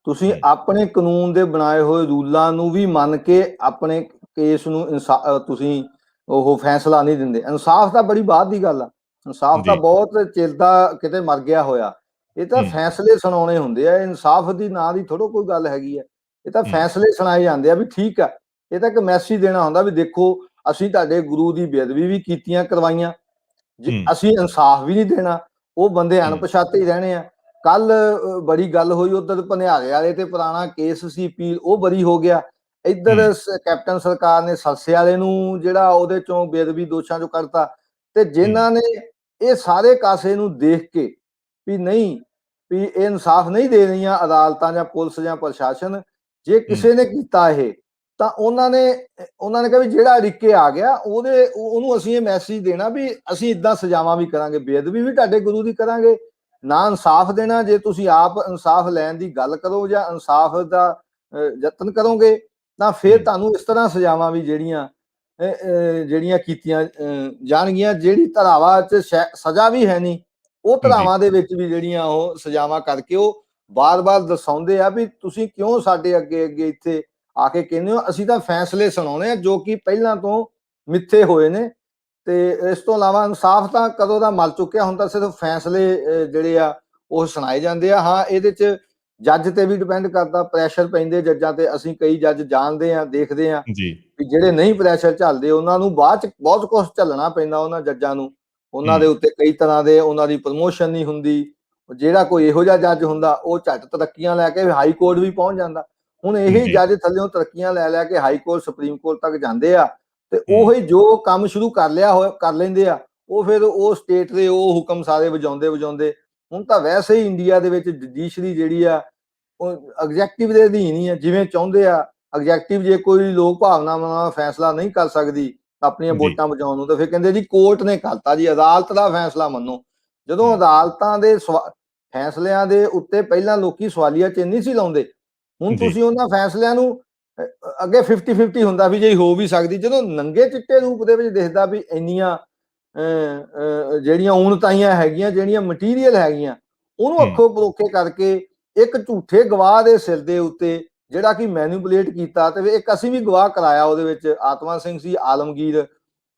ਤੁਸੀਂ ਆਪਣੇ ਕਾਨੂੰਨ ਦੇ ਬਣਾਏ ਹੋਏ ਰੂਲਾਂ ਨੂੰ ਵੀ ਮੰਨ ਕੇ ਆਪਣੇ ਕੇਸ ਨੂੰ ਤੁਸੀਂ ਉਹ ਫੈਸਲਾ ਨਹੀਂ ਦਿੰਦੇ। ਇਨਸਾਫ ਤਾਂ ਬੜੀ ਬਾਅਦ ਦੀ ਗੱਲ ਆ, ਇਨਸਾਫ ਤਾਂ ਬਹੁਤ ਚਿਰ ਦਾ ਕਿਤੇ ਮਰ ਗਿਆ ਹੋਇਆ। ਇਹ ਤਾਂ ਫੈਸਲੇ ਸੁਣਾਉਣੇ ਹੁੰਦੇ ਆ, ਇਨਸਾਫ ਦੀ ਨਾਂ ਦੀ ਥੋੜ੍ਹਾ ਕੋਈ ਗੱਲ ਹੈਗੀ ਆ। ਇਹ ਤਾਂ ਫੈਸਲੇ ਸੁਣਾਏ ਜਾਂਦੇ ਆ ਵੀ ਠੀਕ ਆ। ਇਹ ਤਾਂ ਇੱਕ ਮੈਸੇਜ ਦੇਣਾ ਹੁੰਦਾ ਵੀ ਦੇਖੋ ਅਸੀਂ ਤੁਹਾਡੇ ਗੁਰੂ ਦੀ ਬੇਅਦਬੀ ਵੀ ਕੀਤੀਆਂ ਕਰਵਾਈਆਂ, ਜੇ ਅਸੀਂ ਇਨਸਾਫ ਵੀ ਨਹੀਂ ਦੇਣਾ, ਉਹ ਬੰਦੇ ਅਣਪਛਾਤੇ ਹੀ ਰਹਿਣੇ ਆ। ਕੱਲ ਬੜੀ ਗੱਲ ਹੋਈ ਉਧਰ ਭਨਿਆਰੇ ਵਾਲੇ ਤੇ ਪੁਰਾਣਾ ਕੇਸ ਸੀ ਅਪੀਲ, ਉਹ ਬਰੀ ਹੋ ਗਿਆ। ਇੱਧਰ ਕੈਪਟਨ ਸਰਕਾਰ ਨੇ ਸਰਸੇ ਵਾਲੇ ਨੂੰ ਜਿਹੜਾ ਉਹਦੇ ਚੋਂ ਬੇਅਦਬੀ ਦੋਸ਼ਾਂ ਚੋਂ ਕੱਢਤਾ। ਤੇ ਜਿਨ੍ਹਾਂ ਨੇ ਇਹ ਸਾਰੇ ਕਾਸੇ ਨੂੰ ਦੇਖ ਕੇ ਵੀ ਨਹੀਂ, ਵੀ ਇਹ ਇਨਸਾਫ ਨਹੀਂ ਦੇ ਰਹੀਆਂ ਅਦਾਲਤਾਂ ਜਾਂ ਪੁਲਿਸ ਜਾਂ ਪ੍ਰਸ਼ਾਸਨ, ਜੇ ਕਿਸੇ ਨੇ ਕੀਤਾ ਇਹ ਤਾਂ ਉਹਨਾਂ ਨੇ ਕਿਹਾ ਵੀ ਜਿਹੜਾ ਅੜਿੱਕੇ ਆ ਗਿਆ ਉਹਨੂੰ ਅਸੀਂ ਇਹ ਮੈਸੇਜ ਦੇਣਾ ਵੀ ਅਸੀਂ ਇਦਾਂ ਸਜ਼ਾਵਾਂ ਵੀ ਕਰਾਂਗੇ, ਬੇਅਦਬੀ ਵੀ ਤੁਹਾਡੇ ਗੁਰੂ ਦੀ ਕਰਾਂਗੇ। ਨਾ ਇਨਸਾਫ ਦੇਣਾ, ਜੇ ਤੁਸੀਂ ਆਪ ਇਨਸਾਫ ਲੈਣ ਦੀ ਗੱਲ ਕਰੋ ਜਾਂ ਇਨਸਾਫ ਦਾ ਯਤਨ ਕਰੋਗੇ ਤਾਂ ਫਿਰ ਤੁਹਾਨੂੰ ਇਸ ਤਰ੍ਹਾਂ ਸਜ਼ਾਵਾਂ ਵੀ ਜਿਹੜੀਆਂ ਕੀਤੀਆਂ ਜਾਣਗੀਆਂ, ਜਿਹੜੀ ਧਾਰਾਵਾਂ 'ਚ ਸਜ਼ਾ ਵੀ ਹੈ ਨਹੀਂ, ਉਹ ਜੀ ਧਰਾਵਾਂ ਦੇ ਵਿੱਚ ਵੀ ਜਿਹੜੀਆਂ ਉਹ ਸਜ਼ਾਵਾਂ ਕਰਕੇ ਉਹ ਬਾਰ-ਬਾਰ ਦਰਸਾਉਂਦੇ ਆ ਵੀ ਤੁਸੀਂ ਕਿਉਂ ਸਾਡੇ ਅੱਗੇ ਇੱਥੇ ਆ ਕੇ ਕਹਿੰਦੇ ਹੋ, ਅਸੀਂ ਤਾਂ ਫੈਸਲੇ ਸੁਣਾਉਣੇ ਆ ਜੋ ਕਿ ਪਹਿਲਾਂ ਤੋਂ ਮਿੱਥੇ ਹੋਏ ਨੇ। ਤੇ ਇਸ ਤੋਂ ਇਲਾਵਾ ਇਨਸਾਫ ਤਾਂ ਕਦੋਂ ਦਾ ਮਰ ਚੁੱਕਿਆ, ਹੁਣ ਤਾਂ ਸਿਰਫ ਫੈਸਲੇ ਜਿਹੜੇ ਆ ਉਹ ਸੁਣਾਏ ਜਾਂਦੇ ਆ। ਹਾਂ, ਇਹਦੇ 'ਚ ਜੱਜ ਤੇ ਵੀ ਡਿਪੈਂਡ ਕਰਦਾ, ਪ੍ਰੈਸ਼ਰ ਪੈਂਦੇ ਜੱਜਾਂ ਤੇ। ਅਸੀਂ ਕਈ ਜੱਜ ਜਾਣਦੇ ਆ, ਦੇਖਦੇ ਆ ਜੀ ਵੀ ਜਿਹੜੇ ਨਹੀਂ ਪ੍ਰੈਸ਼ਰ ਝੱਲਦੇ ਉਹਨਾਂ ਨੂੰ ਬਾਅਦ 'ਚ ਬਹੁਤ ਕੁਛ ਝੱਲਣਾ ਪੈਂਦਾ ਉਹਨਾਂ ਜੱਜਾਂ ਨੂੰ। ਉਹਨਾਂ ਦੇ ਉੱਤੇ ਕਈ ਤਰ੍ਹਾਂ ਦੇ ਉਹਨਾਂ ਦੀ ਪ੍ਰਮੋਸ਼ਨ ਨਹੀਂ ਹੁੰਦੀ। ਜਿਹੜਾ ਕੋਈ ਇਹੋ ਜਿਹਾ ਜੱਜ ਹੁੰਦਾ ਉਹ ਝੱਟ ਤਰੱਕੀਆਂ ਲੈ ਕੇ ਹਾਈ ਕੋਰਟ ਵੀ ਪਹੁੰਚ ਜਾਂਦਾ। ਹੁਣ ਇਹੀ ਜੀ ਜੱਜ ਥੱਲਿਓਂ ਤਰੱਕੀਆਂ ਲੈ ਕੇ ਹਾਈ ਕੋਰਟ, ਸੁਪਰੀਮ ਕੋਰਟ ਤੱਕ ਜਾਂਦੇ ਆ ਤੇ ਹੂੰ ਉਹੀ ਜੋ ਕੰਮ ਸ਼ੁਰੂ ਕਰ ਲਿਆ ਹੋਇਆ ਕਰ ਲੈਂਦੇ ਆ, ਉਹ ਫਿਰ ਉਹ ਸਟੇਟ ਦੇ ਉਹ ਹੁਕਮ ਸਾਰੇ ਵਜਾਉਂਦੇ ਹੁਣ ਤਾਂ ਵੈਸੇ ਹੀ ਇੰਡੀਆ ਦੇ ਵਿੱਚ ਜੁਡੀਸ਼ਰੀ ਜਿਹੜੀ ਆ ਉਹ ਐਗਜ਼ੈਕਟਿਵ ਦੇ ਅਧੀਨ ਹੀ ਆ, ਜਿਵੇਂ ਚਾਹੁੰਦੇ ਆ। ਐਗਜ਼ੈਕਟਿਵ ਜੇ ਕੋਈ ਲੋਕ ਭਾਵਨਾਵਾਂ ਨਾਲ ਫੈਸਲਾ ਨਹੀਂ ਕਰ ਸਕਦੀ ਆਪਣੀਆਂ ਜੀ ਵੋਟਾਂ ਬਚਾਉਣ ਨੂੰ, ਤਾਂ ਫਿਰ ਕਹਿੰਦੇ ਜੀ ਕੋਰਟ ਨੇ ਕਰਤਾ ਜੀ, ਅਦਾਲਤ ਦਾ ਫੈਸਲਾ ਮੰਨੋ। ਜਦੋਂ ਅਦਾਲਤਾਂ ਦੇ ਫੈਸਲਿਆਂ ਦੇ ਉੱਤੇ ਪਹਿਲਾਂ ਲੋਕੀ ਸਵਾਲੀਆ ਚਿੰਨ੍ਹ ਨਹੀਂ ਸੀ ਲਾਉਂਦੇ, ਹੁਣ ਜੀ ਤੁਸੀਂ ਉਹਨਾਂ ਫੈਸਲਿਆਂ ਨੂੰ ਅੱਗੇ 50-50 ਹੁੰਦਾ ਵੀ ਜੇ ਹੋ ਵੀ ਸਕਦੀ। ਜਦੋਂ ਨੰਗੇ ਚਿੱਟੇ ਰੂਪ ਦੇ ਵਿੱਚ ਦਿਖਦਾ ਵੀ ਇੰਨੀਆਂ ਜਿਹੜੀਆਂ ਊਣਤਾਈਆਂ ਹੈਗੀਆਂ, ਜਿਹੜੀਆਂ ਮਟੀਰੀਅਲ ਹੈਗੀਆਂ, ਉਹਨੂੰ ਅੱਖੋਂ ਪਰੋਖੇ ਕਰਕੇ ਇੱਕ ਝੂਠੇ ਗਵਾਹ ਦੇ ਸਿਰ ਦੇ ਉੱਤੇ ਜਿਹੜਾ ਕਿ ਮੈਨੂਪੂਲੇਟ ਕੀਤਾ। ਤੇ ਇੱਕ ਅਸੀਂ ਵੀ ਗਵਾਹ ਕਰਾਇਆ ਉਹਦੇ ਵਿੱਚ, ਆਤਮਾ ਸਿੰਘ ਸੀ, ਆਲਮਗੀਰ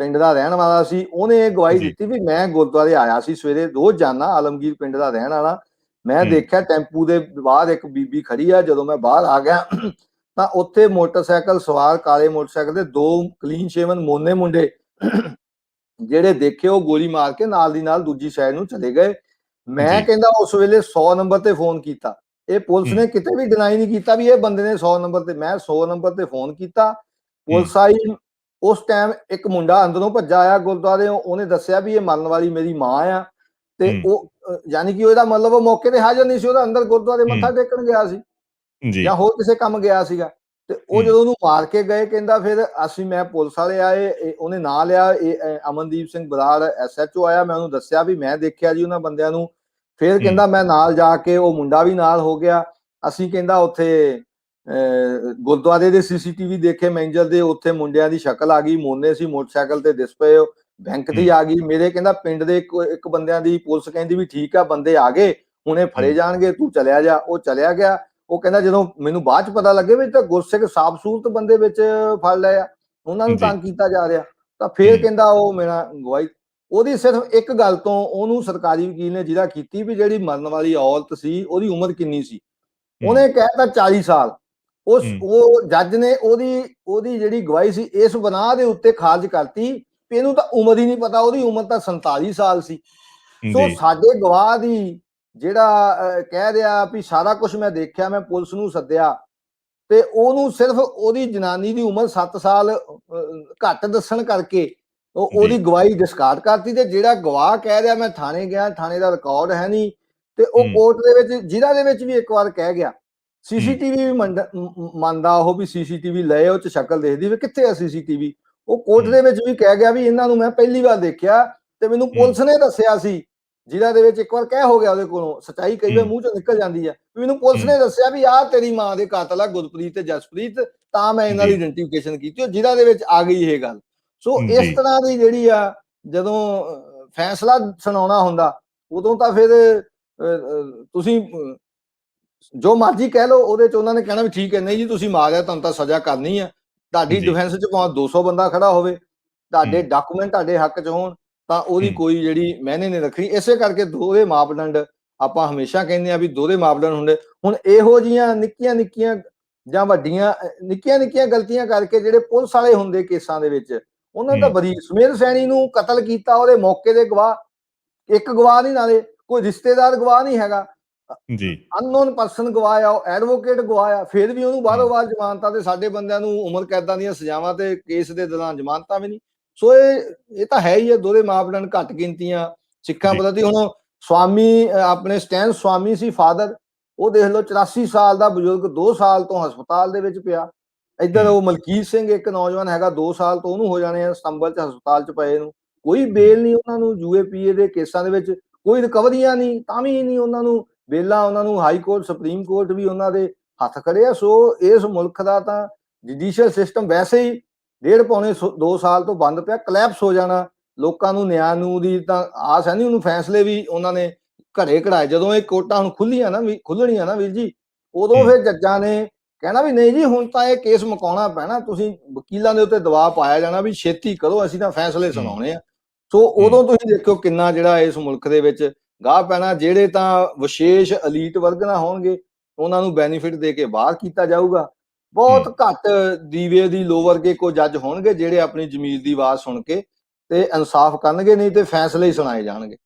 ਪਿੰਡ ਦਾ ਰਹਿਣ ਵਾਲਾ ਸੀ। ਉਹਨੇ ਇਹ ਗਵਾਹੀ ਜੀ ਦਿੱਤੀ ਵੀ ਮੈਂ ਗੁਰਦੁਆਰੇ ਆਇਆ ਸੀ ਸਵੇਰੇ, ਰੋਜ਼ ਜਾਣਾ, ਆਲਮਗੀਰ ਪਿੰਡ ਦਾ ਰਹਿਣ ਵਾਲਾ। ਮੈਂ ਦੇਖਿਆ ਟੈਂਪੂ ਦੇ ਬਾਹਰ ਇੱਕ ਬੀਬੀ ਖੜੀ ਆ। ਜਦੋਂ ਮੈਂ ਬਾਹਰ ਆ ਗਿਆ ਤਾਂ ਉੱਥੇ ਮੋਟਰਸਾਈਕਲ ਸਵਾਰ, ਕਾਲੇ ਮੋਟਰਸਾਈਕਲ ਦੇ ਦੋ ਕਲੀਨ ਸ਼ੇਵਨ ਮੋਨੇ ਮੁੰਡੇ ਜਿਹੜੇ ਦੇਖੇ ਉਹ ਗੋਲੀ ਮਾਰ ਕੇ ਨਾਲ ਦੀ ਨਾਲ ਦੂਜੀ ਸਾਈਡ ਨੂੰ ਚਲੇ ਗਏ। ਮੈਂ ਕਹਿੰਦਾ ਉਸ ਵੇਲੇ 100 ਨੰਬਰ ਤੇ ਫੋਨ ਕੀਤਾ। ਇਹ ਪੁਲਿਸ ਨੇ ਕਿਤੇ ਵੀ ਡਿਨਾਈ ਨਹੀਂ ਕੀਤਾ ਵੀ ਇਹ ਬੰਦੇ ਨੇ 100 ਨੰਬਰ ਤੇ, ਮੈਂ 100 ਨੰਬਰ ਤੇ ਫੋਨ ਕੀਤਾ। ਪੁਲਿਸ ਆਈ। ਉਸ ਟਾਈਮ ਇੱਕ ਮੁੰਡਾ ਅੰਦਰੋਂ ਭੱਜਾ ਆਇਆ ਗੁਰਦੁਆਰੇ, ਉਹਨੇ ਦੱਸਿਆ ਵੀ ਇਹ ਮਰਨ ਵਾਲੀ ਮੇਰੀ ਮਾਂ ਆ। ਤੇ ਉਹ ਯਾਨੀ ਕਿ ਉਹਦਾ ਮਤਲਬ ਉਹ ਮੌਕੇ ਤੇ ਹਾਜ਼ਰ ਨਹੀਂ ਸੀ, ਉਹਦਾ ਅੰਦਰ ਗੁਰਦੁਆਰੇ ਮੱਥਾ ਟੇਕਣ ਗਿਆ ਸੀ ਜਾਂ ਹੋਰ ਕਿਸੇ ਕੰਮ ਗਿਆ ਸੀਗਾ। ਤੇ ਉਹ ਜਦੋਂ ਉਹਨੂੰ ਮਾਰ ਕੇ ਗਏ, ਕਹਿੰਦਾ ਫਿਰ ਮੈਂ ਪੁਲਿਸ ਵਾਲੇ ਆਏ, ਉਹਨੇ ਨਾਂ ਲਿਆ, ਇਹ ਅਮਨਦੀਪ ਸਿੰਘ ਬਰਾੜ SHO ਆਇਆ। ਮੈਂ ਉਹਨੂੰ ਦੱਸਿਆ ਵੀ ਮੈਂ ਦੇਖਿਆ ਜੀ ਉਹਨਾਂ ਬੰਦਿਆਂ ਨੂੰ। ਫਿਰ ਕਹਿੰਦਾ ਮੈਂ ਨਾਲ ਜਾ ਕੇ, ਉਹ ਮੁੰਡਾ ਵੀ ਨਾਲ ਹੋ ਗਿਆ। ਅਸੀਂ ਕਹਿੰਦਾ ਉੱਥੇ ਗੁਰਦੁਆਰੇ ਦੇ CCTV ਦੇਖੇ ਮੈਨੇਜਰ ਦੇ, ਉੱਥੇ ਮੁੰਡਿਆਂ ਦੀ ਸ਼ਕਲ ਆ ਗਈ, ਮੋਨੇ ਸੀ, ਮੋਟਰਸਾਈਕਲ ਤੇ ਦਿਸ ਪਏ। ਬੈਂਕ ਦੀ ਆ ਗਈ ਮੇਰੇ, ਕਹਿੰਦਾ ਪਿੰਡ ਦੇ ਇੱਕ ਬੰਦਿਆਂ ਦੀ ਪੁਲਿਸ ਕਹਿੰਦੀ ਵੀ ਠੀਕ ਆ, ਬੰਦੇ ਆ ਗਏ, ਹੁਣੇ ਫੜੇ ਜਾਣਗੇ, ਤੂੰ ਚਲਿਆ ਜਾ। ਉਹ ਚਲਿਆ ਗਿਆ। ਉਹ ਕਹਿੰਦਾ ਜਦੋਂ ਮੈਨੂੰ ਬਾਅਦ ਚ ਪਤਾ ਲੱਗੇ ਵੀ ਤਾਂ ਗੁਰਸਿੱਖ ਸਾਫ ਸੂਰਤ ਬੰਦੇ ਵਿੱਚ ਫੜ ਲਏ ਆ, ਉਹਨਾਂ ਨੂੰ ਤੰਗ ਕੀਤਾ ਜਾ ਰਿਹਾ, ਤਾਂ ਫੇਰ ਕਹਿੰਦਾ ਉਹ ਮੇਰਾ ਗਵਾਹੀ ਉਹਦੀ ਸਿਰਫ ਇੱਕ ਗੱਲ ਤੋਂ ਉਹਨੂੰ ਸਰਕਾਰੀ ਵਕੀਲ ਨੇ ਜਿਹੜਾ ਕੀਤੀ ਵੀ ਜਿਹੜੀ ਮਰਨ ਵਾਲੀ ਔਰਤ ਸੀ ਉਹਦੀ ਉਮਰ ਕਿੰਨੀ ਸੀ, ਉਹਨੇ ਕਹਿਤਾ 40 ਸਾਲ। ਉਹ ਜੱਜ ਨੇ ਉਹਦੀ ਜਿਹੜੀ ਗਵਾਹੀ ਸੀ ਇਸ ਬਣਾ ਦੇ ਉੱਤੇ ਖਾਰਜ ਕਰਤੀ ਵੀ ਇਹਨੂੰ ਤਾਂ ਉਮਰ ਹੀ ਨਹੀਂ ਪਤਾ, ਉਹਦੀ ਉਮਰ ਤਾਂ 47 ਸਾਲ ਸੀ। ਸੋ ਸਾਡੇ ਗਵਾਹ ਦੀ ਜਿਹੜਾ ਕਹਿ ਰਿਹਾ ਵੀ ਸਾਰਾ ਕੁਝ ਮੈਂ ਦੇਖਿਆ, ਮੈਂ ਪੁਲਿਸ ਨੂੰ ਸੱਦਿਆ ਤੇ ਉਹਨੂੰ ਸਿਰਫ ਉਹਦੀ ਜਨਾਨੀ ਦੀ ਉਮਰ 7 ਸਾਲ ਘੱਟ ਦੱਸਣ ਕਰਕੇ ਉਹਦੀ ਗਵਾਹੀ ਡਿਸਕਾਰਡ ਕਰਤੀ। ਤੇ ਜਿਹੜਾ ਗਵਾਹ ਕਹਿ ਰਿਹਾ ਮੈਂ ਥਾਣੇ ਗਿਆ, ਥਾਣੇ ਦਾ ਰਿਕਾਰਡ ਹੈ ਨਹੀਂ, ਤੇ ਉਹ ਕੋਰਟ ਦੇ ਵਿੱਚ ਜ਼ਿਲ੍ਹਾ ਦੇ ਵਿੱਚ ਵੀ ਇੱਕ ਵਾਰ ਕਹਿ ਗਿਆ। CCTV ਵੀ ਮੰਨਦਾ ਉਹ ਵੀ CCTV ਲਏ, ਉਹ ਚ ਸ਼ਕਲ ਦੇਖਦੀ ਵੀ ਕਿੱਥੇ ਆ CCTV। ਉਹ ਕੋਰਟ ਦੇ ਵਿੱਚ ਵੀ ਕਹਿ ਗਿਆ ਵੀ ਇਹਨਾਂ ਨੂੰ ਮੈਂ ਪਹਿਲੀ ਵਾਰ ਦੇਖਿਆ ਤੇ ਮੈਨੂੰ ਪੁਲਿਸ ਨੇ ਦੱਸਿਆ ਸੀ। ਜ਼ਿਲ੍ਹਾ ਦੇ ਵਿੱਚ ਇੱਕ ਵਾਰ ਕਹਿ ਹੋ ਗਿਆ ਉਹਦੇ ਕੋਲੋਂ, ਸੱਚਾਈ ਕਈ ਵਾਰ ਮੂੰਹ ਚੋਂ ਨਿਕਲ ਜਾਂਦੀ ਹੈ, ਮੈਨੂੰ ਪੁਲਿਸ ਨੇ ਦੱਸਿਆ ਵੀ ਆਹ ਤੇਰੀ ਮਾਂ ਦੇ ਕਾਤਲ ਆ ਗੁਰਪ੍ਰੀਤ ਤੇ ਜਸਪ੍ਰੀਤ, ਤਾਂ ਮੈਂ ਇਹਨਾਂ ਦੀ ਆਇਡੈਂਟੀਫਿਕੇਸ਼ਨ ਕੀਤੀ, ਉਹ ਜ਼ਿਲ੍ਹਾ ਦੇ ਵਿੱਚ ਆ ਗਈ ਇਹ ਗੱਲ। ਸੋ ਇਸ ਤਰ੍ਹਾਂ ਦੀ ਜਿਹੜੀ ਆ ਜਦੋਂ ਫੈਸਲਾ ਸੁਣਾਉਣਾ ਹੁੰਦਾ ਉਦੋਂ ਤਾਂ ਫਿਰ ਤੁਸੀਂ ਜੋ ਮਰਜ਼ੀ ਕਹਿ ਲਓ, ਉਹਦੇ ਚ ਉਹਨਾਂ ਨੇ ਕਹਿਣਾ ਵੀ ਠੀਕ ਹੈ, ਨਹੀਂ ਜੀ ਤੁਸੀਂ ਮਾਰਿਆ, ਤੁਹਾਨੂੰ ਤਾਂ ਸਜ਼ਾ ਕਰਨੀ ਆ। ਤੁਹਾਡੀ ਡਿਫੈਂਸ ਚ ਭਾਵੇਂ 200 ਬੰਦਾ ਖੜਾ ਹੋਵੇ, ਤੁਹਾਡੇ ਡਾਕੂਮੈਂਟ ਤੁਹਾਡੇ ਹੱਕ ਚ ਹੋਣ, ਤਾਂ ਉਹਦੀ ਕੋਈ ਜਿਹੜੀ ਮੈਨੇ ਨਹੀਂ ਰੱਖਣੀ। ਇਸੇ ਕਰਕੇ ਦੋਹਰੇ ਮਾਪਦੰਡ ਆਪਾਂ ਹਮੇਸ਼ਾ ਕਹਿੰਦੇ ਆ ਵੀ ਦੋਹਰੇ ਮਾਪਦੰਡ ਹੁੰਦੇ। ਹੁਣ ਇਹੋ ਜੀਆਂ ਨਿੱਕੀਆਂ ਜਾਂ ਵੱਡੀਆਂ ਨਿੱਕੀਆਂ ਗਲਤੀਆਂ ਕਰਕੇ ਜਿਹੜੇ ਪੁਲਿਸ ਵਾਲੇ ਹੁੰਦੇ ਕੇਸਾਂ ਦੇ ਵਿੱਚ, ਉਹਨਾਂ ਦਾ ਬਰੀ ਸੁਮੇਧ ਸੈਣੀ ਨੂੰ ਕਤਲ ਕੀਤਾ, ਉਹਦੇ ਮੌਕੇ ਦੇ ਗਵਾਹ ਇੱਕ ਗਵਾਹ ਨਹੀਂ, ਨਾਲੇ ਕੋਈ ਰਿਸ਼ਤੇਦਾਰ ਗਵਾਹ ਨਹੀਂ ਹੈਗਾ, ਅਨਨੋਨ ਪਰਸਨ ਗਵਾਹ ਆ, ਉਹ ਐਡਵੋਕੇਟ ਗਵਾਹ ਆ, ਫਿਰ ਵੀ ਉਹਨੂੰ ਬਾਹਰੋਂ ਬਾਹਰ ਜ਼ਮਾਨਤਾਂ ਤੇ ਸਾਡੇ ਬੰਦਿਆਂ ਨੂੰ ਉਮਰ ਕੈਦਾਂ ਦੀਆਂ ਸਜ਼ਾਵਾਂ ਤੇ ਕੇਸ ਦੇ ਦੌਰਾਨ ਜ਼ਮਾਨਤਾਂ ਵੀ ਨਹੀਂ। ਸੋ ਇਹ ਤਾਂ ਹੈ ਹੀ ਹੈ, ਦੋਹਰੇ ਮਾਪਦੰਡ, ਘੱਟ ਗਿਣਤੀਆਂ ਸਿੱਖਾਂ ਪ੍ਰਤੀ। ਹੁਣ ਸਵਾਮੀ ਆਪਣੇ ਸਟੈਨ ਸਵਾਮੀ ਸੀ ਫਾਦਰ, ਉਹ ਦੇਖ ਲਓ 84 ਸਾਲ ਦਾ ਬਜ਼ੁਰਗ 2 ਸਾਲ ਤੋਂ ਹਸਪਤਾਲ ਦੇ ਵਿੱਚ ਪਿਆ। ਇੱਧਰ ਉਹ ਮਲਕੀਤ ਸਿੰਘ ਇੱਕ ਨੌਜਵਾਨ ਹੈਗਾ, 2 ਸਾਲ ਤੋਂ ਉਹਨੂੰ ਹੋ ਜਾਣੇ ਆ ਸਤੰਬਰ ਚ ਹਸਪਤਾਲ ਚ ਪਏ ਨੂੰ, ਕੋਈ ਬੇਲ ਨਹੀਂ ਉਹਨਾਂ ਨੂੰ। ਜੂਏ ਪੀਏ ਦੇ ਕੇਸਾਂ ਦੇ ਵਿੱਚ ਕੋਈ ਰਿਕਵਰੀਆਂ ਨਹੀਂ, ਤਾਂ ਵੀ ਨਹੀਂ ਉਹਨਾਂ ਨੂੰ ਬੇਲਾਂ। ਉਹਨਾਂ ਨੂੰ ਹਾਈ ਕੋਰਟ ਸੁਪਰੀਮ ਕੋਰਟ ਵੀ ਉਹਨਾਂ ਦੇ ਹੱਥ ਖੜੇ ਆ। ਸੋ ਇਸ ਮੁਲਕ ਦਾ ਤਾਂ ਜੁਡੀਸ਼ੀਅਲ ਸਿਸਟਮ ਵੈਸੇ ਹੀ 1.5 ਪੌਣੇ 2 ਸਾਲ ਤੋਂ ਬੰਦ ਪਿਆ, ਕਲੈਪਸ ਹੋ ਜਾਣਾ ਲੋਕਾਂ ਨੂੰ ਨਿਆਂ ਨੂੰ ਦੀ ਤਾਂ ਆਸ ਹੈ ਨਹੀਂ, ਉਹਨੂੰ ਫੈਸਲੇ ਵੀ ਉਹਨਾਂ ਨੇ ਘੜੇ ਕਢਾਏ। ਜਦੋਂ ਇਹ ਕੋਰਟਾਂ ਹੁਣ ਖੁੱਲੀਆਂ ਨਾ ਵੀ ਖੁੱਲਣੀਆਂ ਨਾ ਵੀਰ ਜੀ, ਉਦੋਂ ਫਿਰ ਜੱਜਾਂ ਨੇ ਕਹਿਣਾ ਵੀ ਨਹੀਂ ਜੀ ਹੁਣ ਤਾਂ ਇਹ ਕੇਸ ਮੁਕਾਉਣਾ ਪੈਣਾ, ਤੁਸੀਂ ਵਕੀਲਾਂ ਦੇ ਉੱਤੇ ਦਬਾਅ ਪਾਇਆ ਜਾਣਾ ਵੀ ਛੇਤੀ ਕਰੋ, ਅਸੀਂ ਤਾਂ ਫੈਸਲੇ ਸੁਣਾਉਣੇ ਆ। ਸੋ ਉਦੋਂ ਤੁਸੀਂ ਦੇਖੋ ਕਿੰਨਾ ਜਿਹੜਾ ਇਸ ਮੁਲਕ ਦੇ ਵਿੱਚ ਗਾਹ ਪੈਣਾ। ਜਿਹੜੇ ਤਾਂ ਵਿਸ਼ੇਸ਼ ਅਲੀਟ ਵਰਗ ਨਾ ਹੋਣਗੇ ਉਹਨਾਂ ਨੂੰ ਬੈਨੀਫਿਟ ਦੇ ਕੇ ਬਾਹਰ ਕੀਤਾ ਜਾਊਗਾ। ਬਹੁਤ ਘੱਟ ਦੀਵੇ ਦੀ ਲੋ ਵਰਗੇ ਕੋ ਜੱਜ ਹੋਣਗੇ ਜਿਹੜੇ ਆਪਣੀ ਜ਼ਮੀਰ ਦੀ ਆਵਾਜ਼ ਸੁਣ ਕੇ ਤੇ ਇਨਸਾਫ ਕਰਨਗੇ, ਨਹੀਂ ਤੇ ਫੈਸਲੇ ਹੀ ਸੁਣਾਏ ਜਾਣਗੇ।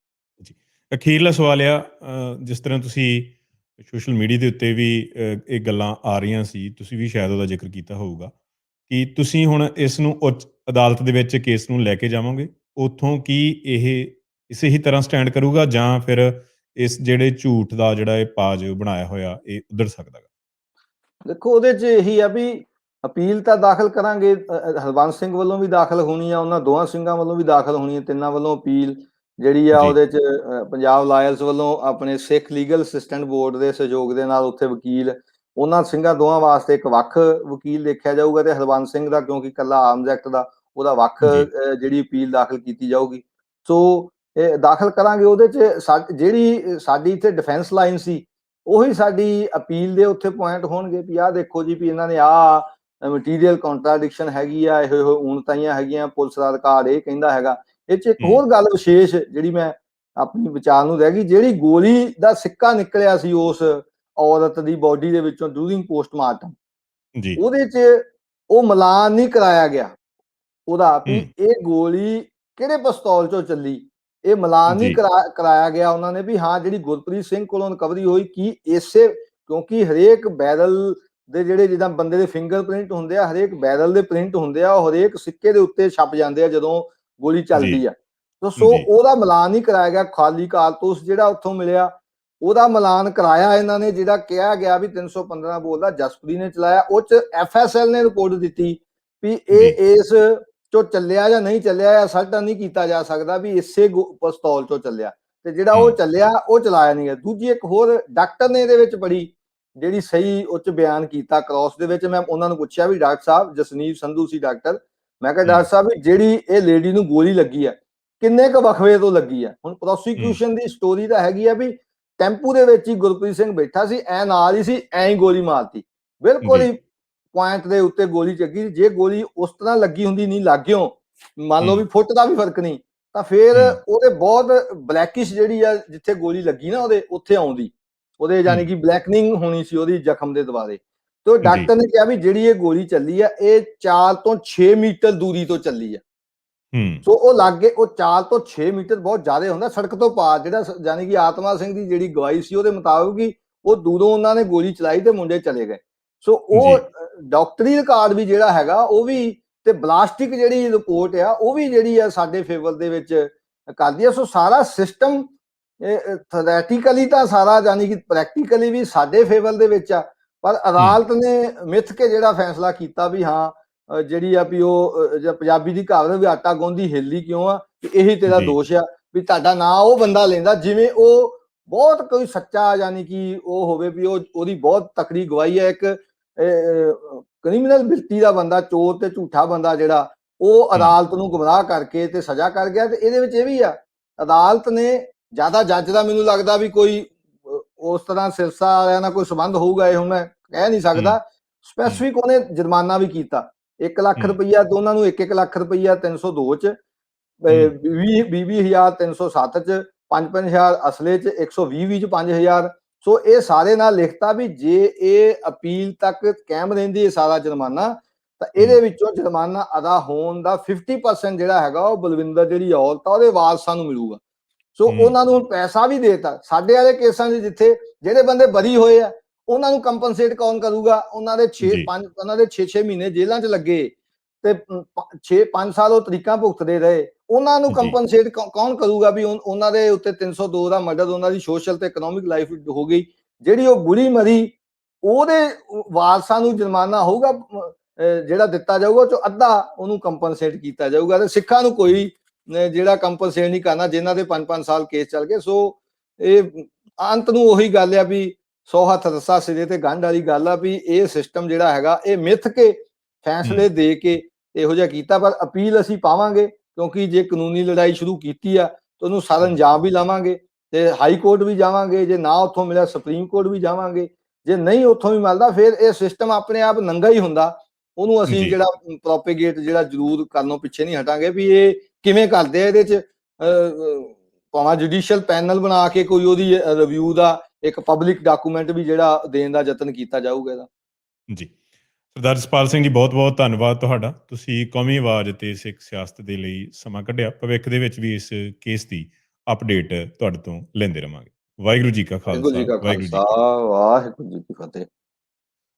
ਜੀ, ਅਖੀਰਲਾ ਸਵਾਲ ਆ, ਜਿਸ ਤਰ੍ਹਾਂ ਤੁਸੀਂ ਸੋਸ਼ਲ ਮੀਡੀਆ ਦੇ ਉੱਤੇ ਵੀ ਇਹ ਗੱਲਾਂ ਆ ਰਹੀਆਂ ਸੀ, ਤੁਸੀਂ ਵੀ ਸ਼ਾਇਦ ਉਹਦਾ ਜ਼ਿਕਰ ਕੀਤਾ ਹੋਊਗਾ ਕਿ ਤੁਸੀਂ ਹੁਣ ਇਸ ਨੂੰ ਉੱਚ ਅਦਾਲਤ ਦੇ ਵਿੱਚ ਕੇਸ ਨੂੰ ਲੈ ਕੇ ਜਾਵੋਗੇ, ਉੱਥੋਂ ਕੀ ਇਹ ਇਸੇ ਹੀ ਤਰ੍ਹਾਂ ਸਟੈਂਡ ਕਰੂਗਾ ਜਾਂ ਫਿਰ ਇਸ ਜਿਹੜੇ ਝੂਠ ਦਾ ਜਿਹੜਾ ਇਹ ਪਾਜ ਬਣਾਇਆ ਹੋਇਆ ਇਹ ਉਧੜ ਸਕਦਾ ਗਾ? ਦੇਖੋ ਉਹਦੇ 'ਚ ਇਹੀ ਆ ਵੀ ਅਪੀਲ ਤਾਂ ਦਾਖਲ ਕਰਾਂਗੇ, ਹਰਬੰਸ ਸਿੰਘ ਵੱਲੋਂ ਵੀ ਦਾਖਲ ਹੋਣੀ ਆ, ਉਹਨਾਂ ਦੋਹਾਂ ਸਿੰਘਾਂ ਵੱਲੋਂ ਵੀ ਦਾਖਲ ਹੋਣੀ ਆ, ਤਿੰਨਾਂ ਵੱਲੋਂ ਅਪੀਲ ਜਿਹੜੀ ਆ ਜੀ, ਉਹਦੇ 'ਚ ਪੰਜਾਬ ਲਾਇਰਸ ਵੱਲੋਂ ਆਪਣੇ ਸਿੱਖ ਲੀਗਲ ਅਸਿਸਟੈਂਟ ਬੋਰਡ ਦੇ ਸਹਿਯੋਗ ਦੇ ਨਾਲ ਉੱਥੇ ਵਕੀਲ, ਉਹਨਾਂ ਸਿੰਘਾਂ ਦੋਹਾਂ ਵਾਸਤੇ ਇੱਕ ਵੱਖ ਵਕੀਲ ਦੇਖਿਆ ਜਾਊਗਾ ਤੇ ਹਰਬੰਸ ਸਿੰਘ ਦਾ ਕਿਉਂਕਿ ਇਕੱਲਾ ਆਰਮਜ਼ ਐਕਟ ਦਾ ਉਹਦਾ ਵੱਖ ਜੀ, ਜਿਹੜੀ ਅਪੀਲ ਦਾਖਲ ਕੀਤੀ ਜਾਊਗੀ। ਸੋ ਇਹ ਦਾਖਲ ਕਰਾਂਗੇ। ਉਹਦੇ 'ਚ ਜਿਹੜੀ ਸਾਡੀ ਇੱਥੇ ਡਿਫੈਂਸ ਲਾਈਨ ਸੀ ਉਹੀ ਸਾਡੀ ਅਪੀਲ ਦੇ ਉੱਥੇ ਪੁਆਇੰਟ ਹੋਣਗੇ ਵੀ ਆਹ ਦੇਖੋ ਜੀ ਵੀ ਇਹਨਾਂ ਨੇ ਆਹ ਮਟੀਰੀਅਲ ਕੰਟਰਾਡਿਕਸ਼ਨ ਹੈਗੀ ਆ, ਇਹ ਊਣਤਾਈਆਂ ਹੈਗੀਆਂ, ਪੁਲਿਸ ਦਾ ਅਧਿਕਾਰ ਇਹ ਕਹਿੰਦਾ ਹੈਗਾ। ਇਹ 'ਚ ਇੱਕ ਹੋਰ ਗੱਲ ਵਿਸ਼ੇਸ਼ ਜਿਹੜੀ ਮੈਂ ਆਪਣੀ ਵਿਚਾਰ ਨੂੰ ਰਹਿ ਗਈ, ਜਿਹੜੀ ਗੋਲੀ ਦਾ ਸਿੱਕਾ ਨਿਕਲਿਆ ਸੀ ਉਸ ਔਰਤ ਦੀ ਬੋਡੀ ਦੇ ਵਿੱਚੋਂ ਡਿਊਰਿੰਗ ਪੋਸਟਮਾਰਟਮ, ਜੀ, ਉਹਦੇ 'ਚ ਉਹ ਮਿਲਾਨ ਨਹੀਂ ਕਰਾਇਆ ਗਿਆ ਉਹਦਾ ਵੀ ਇਹ ਗੋਲੀ ਕਿਹੜੇ ਪਿਸਤੌਲ ਚੋਂ ਚੱਲੀ, ਇਹ ਮਿਲਾਨ ਨਹੀਂ ਕਰਾਇਆ ਗਿਆ ਉਹਨਾਂ ਨੇ ਵੀ ਹਾਂ ਜਿਹੜੀ ਗੁਰਪ੍ਰੀਤ ਸਿੰਘ ਕੋਲੋਂ ਰਿਕਵਰੀ ਹੋਈ ਕੀ ਇਸੇ, ਕਿਉਂਕਿ ਹਰੇਕ ਬੈਰਲ ਦੇ ਜਿਹੜੇ ਜਿੱਦਾਂ ਬੰਦੇ ਦੇ ਫਿੰਗਰ ਪ੍ਰਿੰਟ ਹੁੰਦੇ ਆ, ਹਰੇਕ ਬੈਰਲ ਦੇ ਪ੍ਰਿੰਟ ਹੁੰਦੇ ਆ, ਉਹ ਹਰੇਕ ਸਿੱਕੇ ਦੇ ਉੱਤੇ ਛਪ ਜਾਂਦੇ ਆ ਜਦੋਂ ਗੋਲੀ ਚੱਲਦੀ ਆ। ਸੋ ਉਹਦਾ ਮਿਲਾਨ ਨਹੀਂ ਕਰਾਇਆ ਗਿਆ। ਖਾਲੀ ਕਾਰਤੂਸ ਜਿਹੜਾ ਉੱਥੋਂ ਮਿਲਿਆ ਉਹਦਾ ਮਿਲਾਨ ਕਰਾਇਆ ਇਹਨਾਂ ਨੇ, ਜਿਹੜਾ ਕਿਹਾ ਗਿਆ ਵੀ 315 ਬੋਲਦਾ ਜਸਪ੍ਰੀਤ ਨੇ ਚਲਾਇਆ। ਉਹ 'ਚ FSL ਨੇ ਰਿਪੋਰਟ ਦਿੱਤੀ ਵੀ ਇਹ ਇਸ ਚੋਂ ਚੱਲਿਆ ਜਾਂ ਨਹੀਂ ਚੱਲਿਆ, ਜਾਂ ਸਰਟਨ ਨਹੀਂ ਕੀਤਾ ਜਾ ਸਕਦਾ ਵੀ ਇਸੇ ਪਿਸਤੌਲ ਚੋਂ ਚੱਲਿਆ, ਤੇ ਜਿਹੜਾ ਉਹ ਚੱਲਿਆ ਉਹ ਚਲਾਇਆ ਨਹੀਂ ਗਿਆ। ਦੂਜੀ ਇੱਕ ਹੋਰ ਡਾਕਟਰ ਨੇ ਇਹਦੇ ਵਿੱਚ ਬੜੀ ਜਿਹੜੀ ਸਹੀ ਉੱਚ ਬਿਆਨ ਕੀਤਾ ਕ੍ਰਾਸ ਦੇ ਵਿੱਚ। ਮੈਂ ਉਹਨਾਂ ਨੂੰ ਪੁੱਛਿਆ ਵੀ ਡਾਕਟਰ ਸਾਹਿਬ, ਜਸਨੀਤ ਸੰਧੂ ਸੀ ਡਾਕਟਰ, ਮੈਂ ਕਿਹਾ ਡਾਕਟਰ ਸਾਹਿਬ ਵੀ ਜਿਹੜੀ ਇਹ ਲੇਡੀ ਨੂੰ ਗੋਲੀ ਲੱਗੀ ਆ ਕਿੰਨੇ ਕੁ ਵਕਫੇ ਤੋਂ ਲੱਗੀ ਆ? ਹੁਣ ਪ੍ਰੋਸੀਕਿਊਸ਼ਨ ਦੀ ਸਟੋਰੀ ਤਾਂ ਹੈਗੀ ਆ ਵੀ ਟੈਂਪੂ ਦੇ ਵਿੱਚ ਹੀ ਗੁਰਪ੍ਰੀਤ ਸਿੰਘ ਬੈਠਾ ਸੀ, ਐ ਨਾਲ ਹੀ ਸੀ, ਐਂ ਹੀ ਗੋਲੀ ਮਾਰਤੀ, ਬਿਲਕੁਲ ਹੀ ਪੁਆਇੰਟ ਦੇ ਉੱਤੇ ਗੋਲੀ ਚੱਗੀ। ਜੇ ਗੋਲੀ ਉਸ ਤਰ੍ਹਾਂ ਲੱਗੀ ਹੁੰਦੀ, ਨਹੀਂ ਲੱਗਿਓ ਮੰਨ ਲਓ ਵੀ ਫੁੱਟ ਦਾ ਵੀ ਫਰਕ ਨਹੀਂ, ਤਾਂ ਫਿਰ ਉਹਦੇ ਬਹੁਤ ਬਲੈਕਿਸ਼ ਜਿਹੜੀ ਆ ਜਿੱਥੇ ਗੋਲੀ ਲੱਗੀ ਨਾ ਉਹਦੇ ਉੱਥੇ ਆਉਂਦੀ, ਉਹਦੇ ਯਾਨੀ ਕਿ ਬਲੈਕਨਿੰਗ ਹੋਣੀ ਸੀ ਉਹਦੀ ਜ਼ਖਮ ਦੇ ਦੁਆਲੇ। ਤੇ ਡਾਕਟਰ ਨੇ ਕਿਹਾ ਵੀ ਜਿਹੜੀ ਇਹ ਗੋਲੀ ਚੱਲੀ ਆ ਇਹ 4 ਤੋਂ 6 ਮੀਟਰ ਦੂਰੀ ਤੋਂ ਚੱਲੀ ਆ। ਸੋ ਉਹ ਲਾਗੇ, ਉਹ 4 ਤੋਂ 6 ਮੀਟਰ ਬਹੁਤ ਜ਼ਿਆਦਾ ਹੁੰਦਾ ਸੜਕ ਤੋਂ ਪਾਰ, ਜਿਹੜਾ ਯਾਨੀ ਕਿ ਆਤਮਾ ਸਿੰਘ ਦੀ ਜਿਹੜੀ ਗਵਾਹੀ ਸੀ ਉਹਦੇ ਮੁਤਾਬਕ ਹੀ ਉਹ ਦੂਰੋਂ ਉਹਨਾਂ ਨੇ ਗੋਲੀ ਚਲਾਈ ਤੇ ਮੁੰਡੇ ਚਲੇ ਗਏ। ਸੋ ਉਹ ਡਾਕਟਰੀ ਰਿਕਾਰਡ ਵੀ ਜਿਹੜਾ ਹੈਗਾ ਉਹ ਵੀ, ਤੇ ਬਲਾਸਟਿਕ ਜਿਹੜੀ ਰਿਪੋਰਟ ਆ ਉਹ ਵੀ ਜਿਹੜੀ ਆ ਸਾਡੇ ਫੇਵਰ ਦੇ ਵਿੱਚ ਕਰਦੀ ਆ। ਸੋ ਸਾਰਾ ਸਿਸਟਮ ਥਿਓਰੈਟੀਕਲੀ ਤਾਂ ਸਾਰਾ ਯਾਨੀ ਕਿ ਪ੍ਰੈਕਟੀਕਲੀ ਵੀ ਸਾਡੇ ਫੇਵਰ ਦੇ ਵਿੱਚ ਆ, ਪਰ ਅਦਾਲਤ ਨੇ ਮਿੱਥ ਕੇ ਜਿਹੜਾ ਫੈਸਲਾ ਕੀਤਾ ਵੀ ਹਾਂ ਜਿਹੜੀ ਆ ਵੀ ਉਹ ਪੰਜਾਬੀ ਦੀ ਕਹਾਵਤ ਵੀ ਆਟਾ ਗੁੰਨਦੀ ਹਿੱਲਦੀ ਕਿਉਂ ਆ, ਵੀ ਇਹੀ ਤੇਰਾ ਦੋਸ਼ ਆ ਵੀ ਤੁਹਾਡਾ ਨਾਂ ਉਹ ਬੰਦਾ ਲੈਂਦਾ ਜਿਵੇਂ ਉਹ ਬਹੁਤ ਕੋਈ ਸੱਚਾ ਯਾਨੀ ਕਿ ਉਹ ਹੋਵੇ ਵੀ ਉਹਦੀ ਬਹੁਤ ਤਕੜੀ ਗਵਾਹੀ ਹੈ। ਇੱਕ ਕ੍ਰਿਮੀਨਲ ਬਿਲਟੀ ਦਾ ਬੰਦਾ, ਚੋਰ ਤੇ ਝੂਠਾ ਬੰਦਾ ਜਿਹੜਾ ਉਹ ਅਦਾਲਤ ਨੂੰ ਗੁੰਮਰਾਹ ਕਰਕੇ ਤੇ ਸਜ਼ਾ ਕਰ ਗਿਆ। ਤੇ ਇਹਦੇ ਵਿੱਚ ਇਹ ਵੀ ਆ, ਅਦਾਲਤ ਨੇ ਜ਼ਿਆਦਾ ਜੱਜ ਦਾ ਮੈਨੂੰ ਲੱਗਦਾ ਵੀ ਕੋਈ ਉਸ ਤਰ੍ਹਾਂ ਸਿਰਸਾ ਵਾਲਿਆਂ ਨਾਲ ਕੋਈ ਸੰਬੰਧ ਹੋਊਗਾ, ਇਹ ਹੁਣ ਮੈਂ ਕਹਿ ਨਹੀਂ ਸਕਦਾ। ਸਪੈਸੀਫਿਕ ਉਹਨੇ ਜੁਰਮਾਨਾ ਵੀ ਕੀਤਾ 1 ਲੱਖ ਰੁਪਈਆ, ਦੋਨਾਂ ਨੂੰ 1-1 ਲੱਖ ਰੁਪਈਆ 302 ਚ, 20,307 ਚ, 5-5000 ਅਸਲੇ ਚ, 120 ਚ 5000। ਸੋ ਇਹ ਸਾਰੇ ਨਾਲ ਲਿਖਤਾ ਵੀ ਜੇ ਇਹ ਅਪੀਲ ਤੱਕ ਕਾਇਮ ਰਹਿੰਦੀ ਹੈ ਸਾਰਾ ਜੁਰਮਾਨਾ, ਤਾਂ ਇਹਦੇ ਵਿੱਚੋਂ ਜੁਰਮਾਨਾ ਅਦਾ ਹੋਣ ਦਾ 50% ਜਿਹੜਾ ਹੈਗਾ ਉਹ ਬਲਵਿੰਦਰ ਜਿਹੜੀ ਔਰਤ ਆ ਉਹਦੇ ਵਾਰਸਾਂ ਨੂੰ ਮਿਲੂਗਾ। ਸੋ ਉਹਨਾਂ ਨੂੰ ਪੈਸਾ ਵੀ ਦੇਤਾ। ਸਾਡੇ ਵਾਲੇ ਕੇਸਾਂ 'ਚ ਜਿੱਥੇ ਜਿਹੜੇ ਬੰਦੇ ਬਰੀ ਹੋਏ ਆ ਉਹਨਾਂ ਨੂੰ ਕੰਪਨਸੇਟ ਕੌਣ ਕਰੂਗਾ? ਉਹਨਾਂ ਦੇ 6-6 ਮਹੀਨੇ ਜੇਲ੍ਹਾਂ 'ਚ ਲੱਗੇ ਤੇ 5 ਸਾਲ ਉਹ ਤਰੀਕਾਂ ਭੁਗਤਦੇ ਰਹੇ, ਉਹਨਾਂ ਨੂੰ ਕੰਪਨਸੇਟ ਕੌਣ ਕਰੂਗਾ? ਵੀ ਉਹਨਾਂ ਦੇ ਉੱਤੇ 302 ਦਾ ਮਰਡਰ, ਉਹਨਾਂ ਦੀ ਸੋਸ਼ਲ ਤੇ ਇਕਨੋਮਿਕ ਲਾਈਫ ਹੋ ਗਈ, ਜਿਹੜੀ ਉਹ ਬੁਰੀ ਮਰੀ ਉਹਦੇ ਵਾਰਸਾਂ ਨੂੰ ਜੁਰਮਾਨਾ ਹੋਊਗਾ ਜਿਹੜਾ ਦਿੱਤਾ ਜਾਊਗਾ, ਚੋਂ ਅੱਧਾ ਉਹਨੂੰ ਕੰਪਨਸੇਟ ਕੀਤਾ ਜਾਊਗਾ। ਤੇ ਸਿੱਖਾਂ ਨੂੰ ਕੋਈ ਜਿਹੜਾ ਕੰਪਨਸੇਟ ਨਹੀਂ ਕਰਨਾ ਜਿਨ੍ਹਾਂ ਦੇ 5-5 ਸਾਲ ਕੇਸ ਚੱਲ ਗਏ। ਸੋ ਇਹ ਅੰਤ ਨੂੰ ਉਹੀ ਗੱਲ ਆ ਵੀ 100 ਹੱਥ ਰੱਸਾ ਸਿਰੇ ਤੇ ਗੰਢ ਵਾਲੀ ਗੱਲ ਆ ਵੀ ਇਹ ਸਿਸਟਮ ਜਿਹੜਾ ਹੈਗਾ ਇਹ ਮਿੱਥ ਕੇ ਫੈਸਲੇ ਦੇ ਕੇ ਇਹੋ ਜਿਹਾ ਕੀਤਾ। ਪਰ ਅਪੀਲ ਅਸੀਂ ਪਾਵਾਂਗੇ ਕਿਉਂਕਿ ਜੇ ਕਾਨੂੰਨੀ ਲੜਾਈ ਸ਼ੁਰੂ ਕੀਤੀ ਆ ਤਾਂ ਉਹਨੂੰ ਸਾਰਾ ਹਮ। ਅੰਜਾਮ ਵੀ ਲਾਵਾਂਗੇ ਤੇ ਹਾਈ ਕੋਰਟ ਵੀ ਜਾਵਾਂਗੇ, ਜੇ ਨਾ ਉੱਥੋਂ ਮਿਲਿਆ ਸੁਪਰੀਮ ਕੋਰਟ ਵੀ ਜਾਵਾਂਗੇ, ਜੇ ਨਹੀਂ ਉੱਥੋਂ ਵੀ ਮਿਲਦਾ ਫਿਰ ਇਹ ਸਿਸਟਮ ਆਪਣੇ ਆਪ ਨੰਗਾ ਹੀ ਹੁੰਦਾ। ਉਹਨੂੰ ਅਸੀਂ ਜੀ ਜਿਹੜਾ ਪ੍ਰੋਪੇਗੇਟ ਜਿਹੜਾ ਜ਼ਰੂਰ ਕਰਨੋਂ ਪਿੱਛੇ ਨਹੀਂ ਹਟਾਂਗੇ ਵੀ ਇਹ ਕਿਵੇਂ ਕਰਦੇ ਆ। ਇਹਦੇ 'ਚ ਭਾਵੇਂ ਜੁਡੀਸ਼ੀਅਲ ਪੈਨਲ ਬਣਾ ਕੇ ਕੋਈ ਉਹਦੀ ਰਿਵਿਊ ਦਾ ਇੱਕ ਪਬਲਿਕ ਡਾਕੂਮੈਂਟ ਵੀ ਜਿਹੜਾ ਦੇਣ ਦਾ ਯਤਨ ਕੀਤਾ ਜਾਊਗਾ ਇਹਦਾ। ਜੀ ਸਰਦਾਰ ਜਸਪਾਲ ਸਿੰਘ ਜੀ, ਬਹੁਤ ਬਹੁਤ ਧੰਨਵਾਦ ਤੁਹਾਡਾ। ਤੁਸੀਂ ਕੌਮੀ ਆਵਾਜ਼ ਅਤੇ ਸਿੱਖ ਸਿਆਸਤ ਦੇ ਲਈ ਸਮਾਂ ਕੱਢਿਆ। ਭਵਿੱਖ ਦੇ ਵਿੱਚ ਵੀ ਇਸ ਕੇਸ ਦੀ ਅਪਡੇਟ ਤੁਹਾਡੇ ਤੋਂ ਲੈਂਦੇ ਰਵਾਂਗੇ। ਵਾਹਿਗੁਰੂ ਜੀ ਕਾ ਵਾਹਿਗੁਰੂ ਜੀ ਖਾਲਸਾ, ਕਾ ਵਾਹਿਗੁਰੂ ਜੀ ਖਾਲਸਾ, ਕੀ ਫਤਿਹ। ਵਾਹਿਗੁਰੂ ਜੀ ਕੀ ਫਤਿਹ।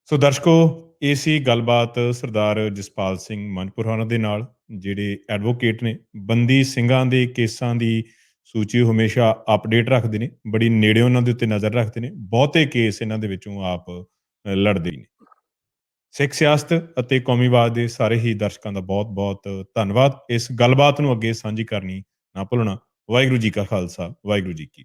ਸੋ ਦਰਸ਼ਕੋ, ਇਹ ਸੀ ਗੱਲਬਾਤ ਸਰਦਾਰ ਜਸਪਾਲ ਸਿੰਘ ਮਨਪੁਰ ਹੋਰਾਂ ਦੇ ਨਾਲ, ਜਿਹੜੇ ਐਡਵੋਕੇਟ ਨੇ, ਬੰਦੀ ਸਿੰਘਾਂ ਦੇ ਕੇਸਾਂ ਦੀ ਸੂਚੀ ਹਮੇਸ਼ਾ ਅਪਡੇਟ ਰੱਖਦੇ ਨੇ, ਬੜੀ ਨੇੜੇ ਉਹਨਾਂ ਦੇ ਉੱਤੇ ਨਜ਼ਰ ਰੱਖਦੇ ਨੇ। ਬਹੁਤੇ ਕੇਸ ਇਹਨਾਂ ਦੇ ਵਿੱਚੋਂ ਆਪ ਲੜਦੇ ਨੇ। ਸਿੱਖ ਸਿਆਸਤ ਅਤੇ ਕੌਮੀਵਾਦ ਦੇ ਸਾਰੇ ਹੀ ਦਰਸ਼ਕਾਂ ਦਾ ਬਹੁਤ ਬਹੁਤ ਧੰਨਵਾਦ। ਇਸ ਗੱਲਬਾਤ ਨੂੰ ਅੱਗੇ ਸਾਂਝੀ ਕਰਨੀ ਨਾ ਭੁੱਲਣਾ। ਵਾਹਿਗੁਰੂ ਜੀ ਕਾ ਖਾਲਸਾ, ਵਾਹਿਗੁਰੂ ਜੀ ਕੀ